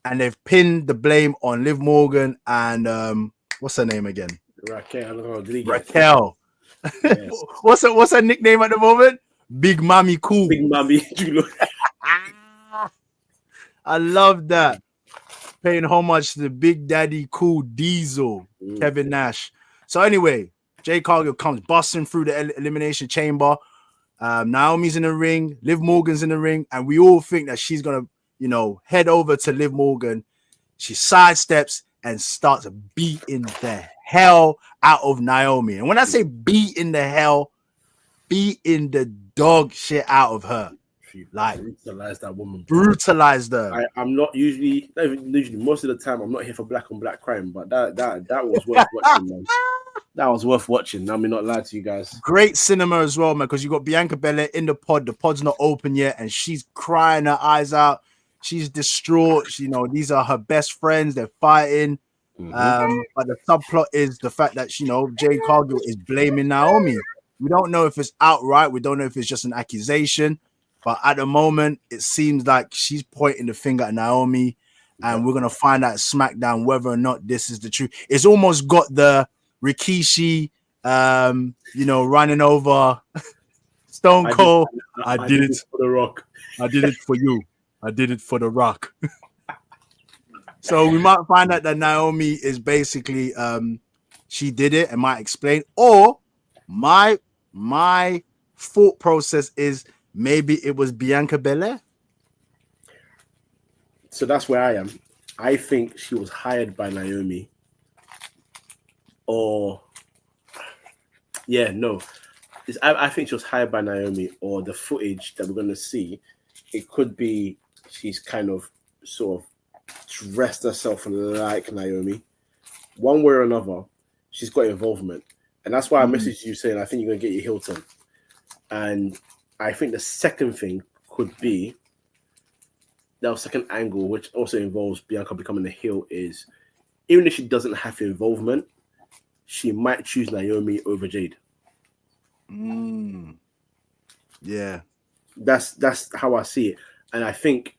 And they've pinned the blame on Liv Morgan and what's her name again? Raquel. Yes. What's her nickname at the moment? Big Mommy Cool. Big Mommy. I love that. Paying homage to the Big Daddy Cool Diesel, Kevin Nash. So anyway, Jade Cargill comes busting through the Elimination Chamber. Naomi's in the ring. Liv Morgan's in the ring. And we all think that she's going to, head over to Liv Morgan. She sidesteps and starts beating the hell out of Naomi. And when I say beating the hell, beating the dog shit out of her. Like brutalized that woman. Brutalized her. I'm not usually most of the time I'm not here for black on black crime, but that was worth watching, man. That was worth watching. I mean, not lie to you guys. Great cinema as well, man, because you got Bianca Belair in the pod. The pod's not open yet, and she's crying her eyes out. She's distraught. These are her best friends. They're fighting. But the subplot is the fact that Jade Cargill is blaming Naomi. We don't know if it's outright. We don't know if it's just an accusation. But at the moment, it seems like she's pointing the finger at Naomi, and we're gonna find out SmackDown whether or not this is the truth. It's almost got the Rikishi, running over Stone Cold. I did it for The Rock. I did it for you. I did it for The Rock. So we might find out that Naomi is basically she did it and might explain, or my thought process is maybe it was Bianca Belair. So that's where I am. I think she was hired by Naomi. Or I think she was hired by Naomi, or the footage that we're going to see, it could be she's kind of sort of dressed herself like Naomi. One way or another, she's got involvement. And that's why I messaged you saying I think you're going to get your heel turn. And I think the second thing could be, that second angle, which also involves Bianca becoming a heel, is even if she doesn't have involvement, she might choose Naomi over Jade. Yeah. That's how I see it. And I think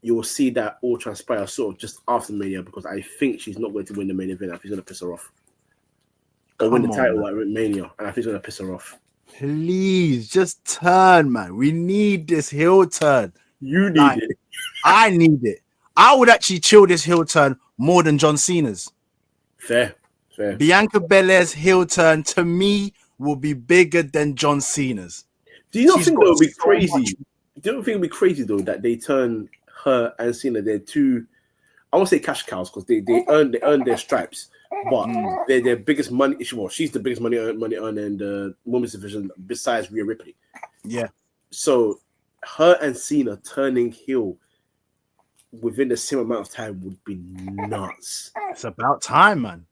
you will see that all transpire sort of just after Mania, because I think she's not going to win the main event. I think she's going to piss her off. Or win the title at Mania, and I think she's going to piss her off. Please, just turn, man. We need this heel turn. You need it. I need it. I would actually chill this heel turn more than John Cena's. Fair. Bianca Belair's heel turn, to me, will be bigger than John Cena's. Do you not think that would be crazy? Do you not think it would be crazy, though, that they turn her and Cena, they're two, I won't say cash cows, because they earn their stripes, but they're their biggest money. Well, she's the biggest money earner in the women's division besides Rhea Ripley. Yeah. So her and Cena turning heel within the same amount of time would be nuts. It's about time, man.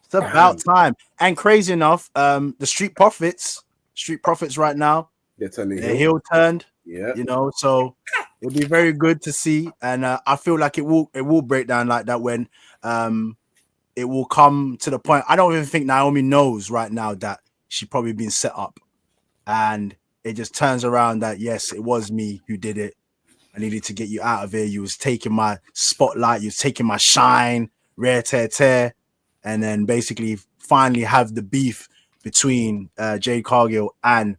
It's about time. And crazy enough, the Street Profits right now, they're heel turned. Yeah. So it'll be very good to see. And I feel like it will break down like that when it will come to the point. I don't even think Naomi knows right now that she's probably been set up. And it just turns around that, yes, it was me who did it. I needed to get you out of here. You was taking my spotlight. You was taking my shine, rare tear. And then basically finally have the beef between Jade Cargill and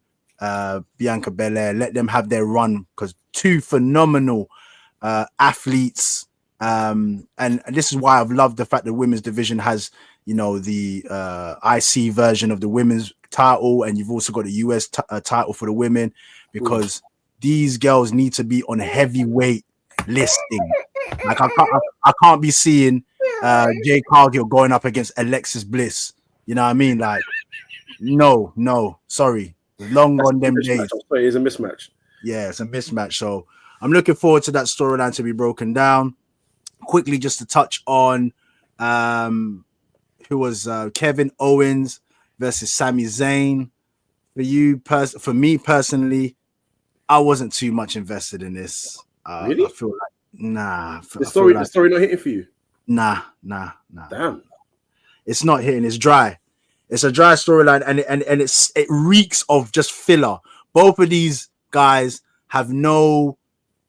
Bianca Belair. Let them have their run, because two phenomenal athletes. And this is why I've loved the fact that women's division has, the IC version of the women's title, and you've also got the US title for the women, because these girls need to be on heavyweight listing. Like I can't be seeing Jade Cargill going up against Alexis Bliss. You know what I mean? Like, no, sorry. Long on them days. It is a mismatch. Yeah, it's a mismatch. So I'm looking forward to that storyline to be broken down. Quickly, just to touch on who was Kevin Owens versus Sami Zayn. For me personally, I wasn't too much invested in this. Really? I feel like the story not hitting for you. Nah. Damn. It's not hitting. It's dry. It's a dry storyline, and it reeks of just filler. Both of these guys have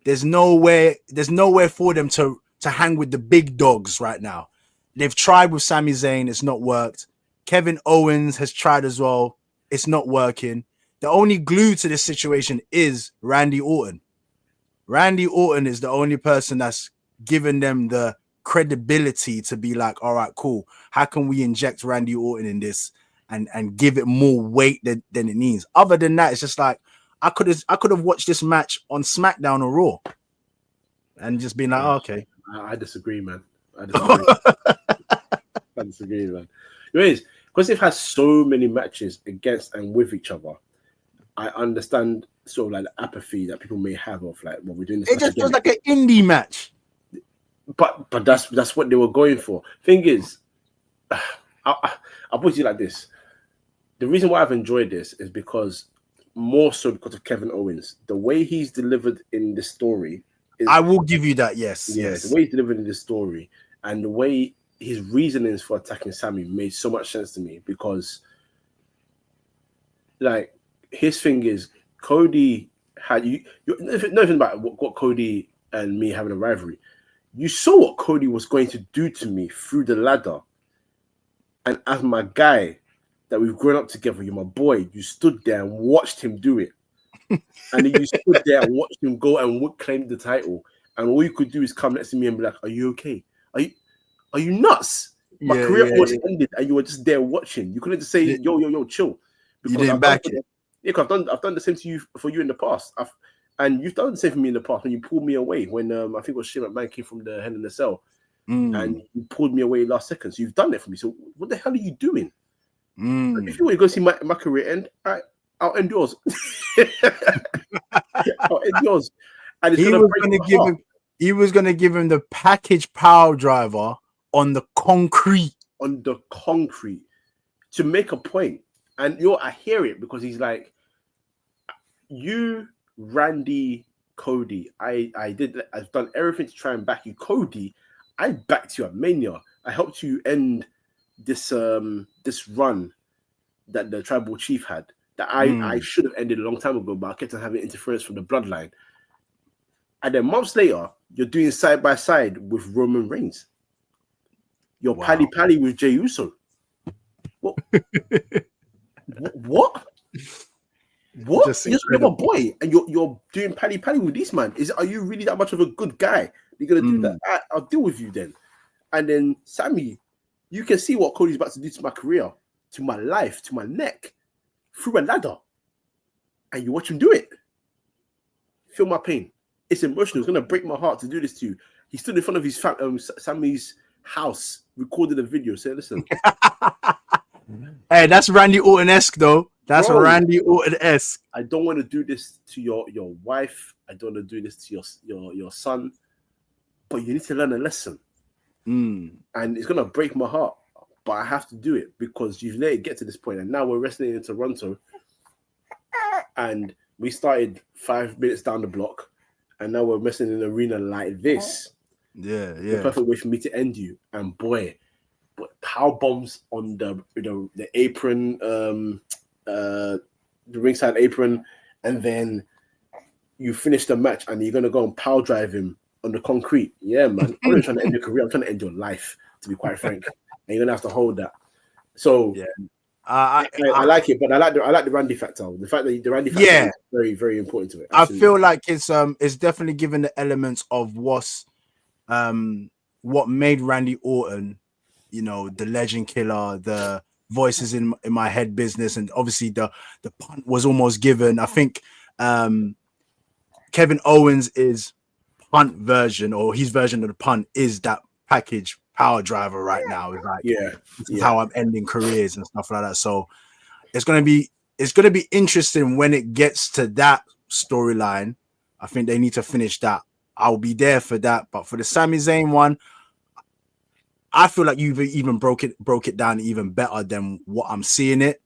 there's nowhere for them to hang with the big dogs right now. They've tried with Sami Zayn, it's not worked. Kevin Owens has tried as well. It's not working. The only glue to this situation is Randy Orton. Randy Orton is the only person that's given them the credibility to be like, all right, cool. How can we inject Randy Orton in this and give it more weight than it needs? Other than that, it's just like I could have watched this match on SmackDown or Raw and just been like, okay. I disagree, man. I disagree, man. Anyways, because they've had so many matches against and with each other, I understand sort of like the apathy that people may have of like, well, we're doing this. It just feels like an indie match. But that's what they were going for. Thing is, I'll put it like this. The reason why I've enjoyed this is because more so because of Kevin Owens. The way he's delivered in the story. I will give you that, yes. The way he's delivered in the story and the way his reasonings for attacking Sammy made so much sense to me because, like, his thing is Cody had you nothing about what Cody and me having a rivalry. You saw what Cody was going to do to me through the ladder, and as my guy that we've grown up together, you're my boy. You stood there and watched him do it, and then you stood there and watched him go and claim the title. And all you could do is come next to me and be like, "Are you okay? Are you nuts? My career almost ended, and you were just there watching. You couldn't just say, yo, chill." Because you didn't back it. Yeah, because I've done the same to you for you in the past. And you've done the same for me in the past when you pulled me away when I think it was Shane McMahon came from the Hell in the Cell, and you pulled me away last second. So you've done it for me. So what the hell are you doing? If you want to go see my career end, I'll end yours. I'll end yours. And he was going to give him the package power driver on the concrete. On the concrete to make a point. And I hear it because he's like, you, Randy, Cody, I've done everything to try and back you. Cody, I backed you at Mania. I helped you end this run that the tribal chief had that I should have ended a long time ago, but I kept on having interference from the bloodline. And then months later, you're doing side by side with Roman Reigns. You're pally with Jey Uso. What? What? You're my boy, and you're doing pally with this man. Are you really that much of a good guy? You're gonna do that? I'll deal with you then. And then Sammy, you can see what Cody's about to do to my career, to my life, to my neck, through a ladder, and you watch him do it. Feel my pain. It's emotional. It's gonna break my heart to do this to you. He stood in front of his Sammy's house, recorded a video. Say, listen. Hey, that's Randy Orton-esque, though. That's Randy Orton-esque. I don't want to do this to your wife. I don't want to do this to your son. But you need to learn a lesson. And it's gonna break my heart. But I have to do it because you've let it get to this point. And now we're wrestling in Toronto. And we started 5 minutes down the block. And now we're wrestling in an arena like this. Yeah. The perfect way for me to end you. And boy, power bombs on the apron, the ringside apron, and then you finish the match and you're gonna go and power drive him on the concrete. Yeah, man. I'm not trying to end your career. I'm trying to end your life, to be quite frank. And you're gonna have to hold that. So yeah, I like it, but I like the Randy factor. The fact that the Randy factor is very, very important to it. Absolutely. I feel like it's definitely given the elements of what made Randy Orton, the legend killer, the voices in my head business, and obviously the punt was almost given. I think Kevin Owens' punt version, or his version of the punt, is that package power driver right now. It's like, this is how I'm ending careers and stuff like that. So it's gonna be interesting when it gets to that storyline. I think they need to finish that. I'll be there for that. But for the Sami Zayn one, I feel like you've even broke it down even better than what I'm seeing it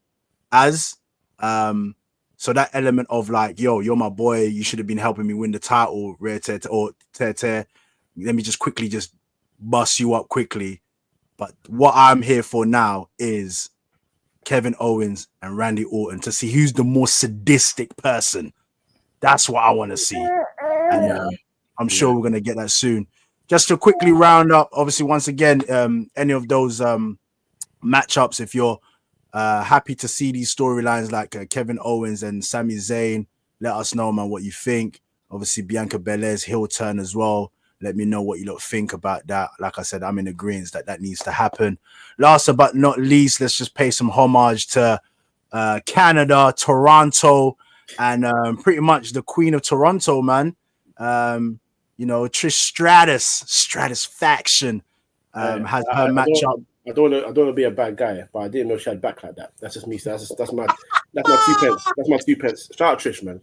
as. So that element of like, yo, you're my boy, you should have been helping me win the title, let me just quickly just bust you up quickly. But what I'm here for now is Kevin Owens and Randy Orton to see who's the more sadistic person. That's what I want to see. And I'm sure we're going to get that soon. Just to quickly round up, obviously, once again, any of those matchups, if you're happy to see these storylines like Kevin Owens and Sami Zayn, let us know, man, what you think. Obviously, Bianca Belair's heel turn as well. Let me know what you lot think about that. Like I said, I'm in agreement that needs to happen. Last but not least, let's just pay some homage to Canada, Toronto, and pretty much the Queen of Toronto, man. Trish Stratus faction has her matchup. I don't want to be a bad guy, but I didn't know she had back like that. That's just me. So that's my 2 pence. That's my 2 pence. Shout out Trish, man.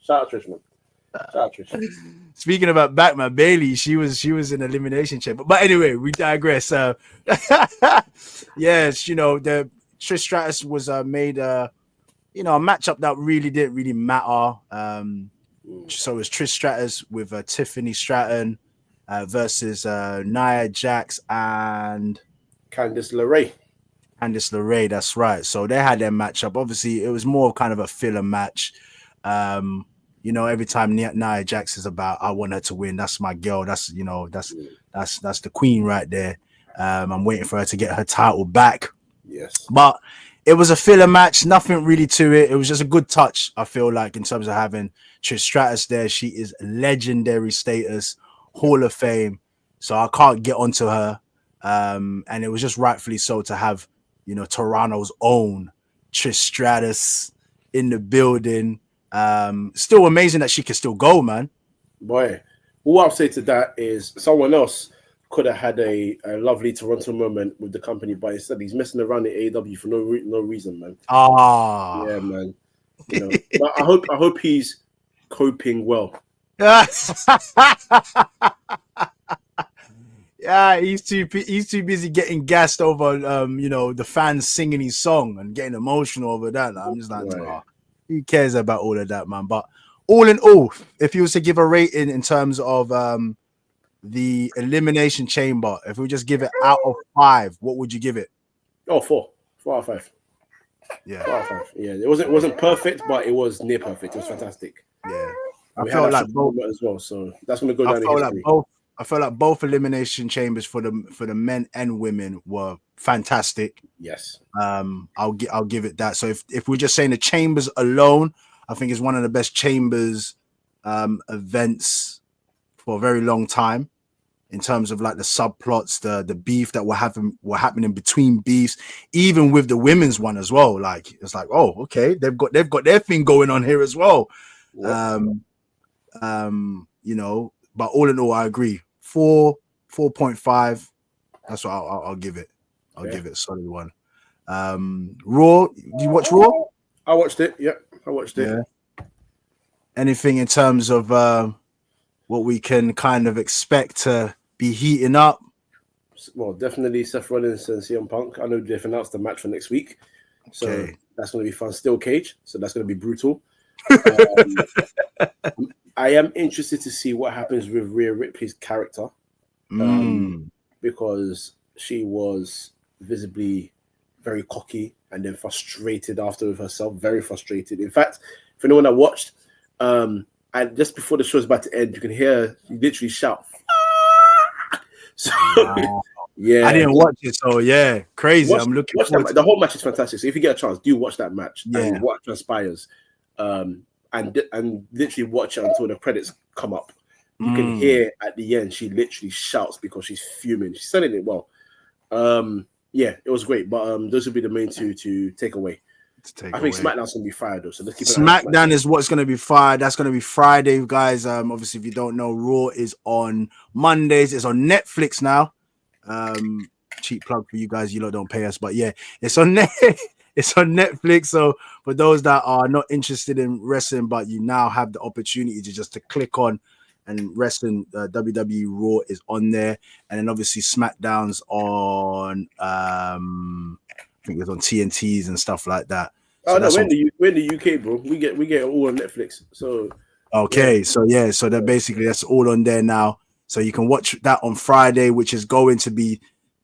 Speaking about back, man, Bailey, she was in Elimination Chamber. But anyway, we digress. Yes, the Trish Stratus was made a matchup that really didn't really matter. So it was Trish Stratus with Tiffany Stratton versus Nia Jax and Candice LeRae. Candice LeRae, that's right. So they had their matchup. Obviously, it was more kind of a filler match. You know, every time Nia Jax is about, I want her to win. That's my girl. That's that's the queen right there. I'm waiting for her to get her title back. Yes. But it was a filler match, nothing really to it. It was just a good touch, I feel like, in terms of having Trish Stratus there. She is legendary status, Hall of Fame. So I can't get onto her. And it was just rightfully so to have, you know, Toronto's own Trish Stratus in the building. Still amazing that she can still go, man. Boy, all I'll say to that is someone else could have had a lovely Toronto moment with the company, but instead he's messing around in AEW for no reason, man. Yeah, man. You know, but I hope he's coping well. Yeah, he's too busy getting gassed over you know, the fans singing his song and getting emotional over that. I'm just like, Right. who cares about all of that, man? But all in all, if you was to give a rating in terms of the Elimination Chamber, if we just give it out of 5, what would you give it? Oh, 4 out of 5. Yeah, 4 out of 5. Yeah, it wasn't perfect, but it was near perfect. It was fantastic. yeah. We felt like both as well, so that's going to go down in history. I felt like both Elimination Chambers for the men and women were fantastic. Yes. I'll give it that. So if we're just saying the Chambers alone, I think it's one of the best Chambers events for a very long time, in terms of like the subplots, the beef that were happening between beefs, even with the women's one as well. Like, it's like, oh, okay, they've got their thing going on here as well. Yep. You know, but all in all, I agree. 4.5. That's what I'll give it. I'll give it a solid one. Raw. Do you watch Raw? I watched it. Yep, I watched it. Yeah. Anything in terms of what we can kind of expect to be heating up? Well, definitely Seth Rollins and CM Punk. I know they've announced the match for next week, so that's going to be fun. Steel cage, so that's going to be brutal. I am interested to see what happens with Rhea Ripley's character, because she was visibly very cocky and then frustrated after with herself, very frustrated. In fact, for anyone that watched, and just before the show is about to end, you can hear you literally shout. So, wow. Yeah, I didn't watch it, so yeah, crazy. I'm looking forward to the whole match is fantastic. So if you get a chance, do watch that match and what transpires. And literally watch it until the credits come up. You can hear at the end she literally shouts because she's fuming. She's selling it well. Yeah, it was great. But those would be the main two to take away. I think SmackDown's gonna be fired though. So let's keep SmackDown is what's gonna be fired. That's gonna be Friday, guys. Obviously, if you don't know, Raw is on Mondays. It's on Netflix now. Cheap plug for you guys. You lot don't pay us, but yeah, it's on It's on Netflix. So for those that are not interested in wrestling, but you now have the opportunity to click on and wrestling, WWE Raw is on there. And then obviously SmackDown's on, I think it's on TNTs and stuff like that. So no, we're in the UK, bro. We get it all on Netflix. So okay, so that's all on there now. So you can watch that on Friday, which is going to be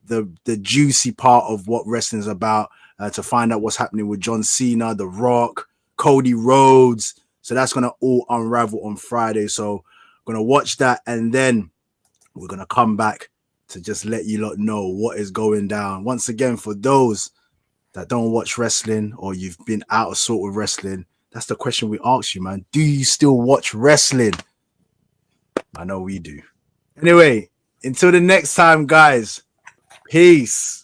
the juicy part of what wrestling is about. To find out what's happening with John Cena, The Rock, Cody Rhodes. So that's going to all unravel on Friday. So I'm going to watch that, and then we're going to come back to just let you lot know what is going down. Once again, for those that don't watch wrestling or you've been out of sort with wrestling, that's the question we ask you, man. Do you still watch wrestling? I know we do. Anyway, until the next time, guys, peace.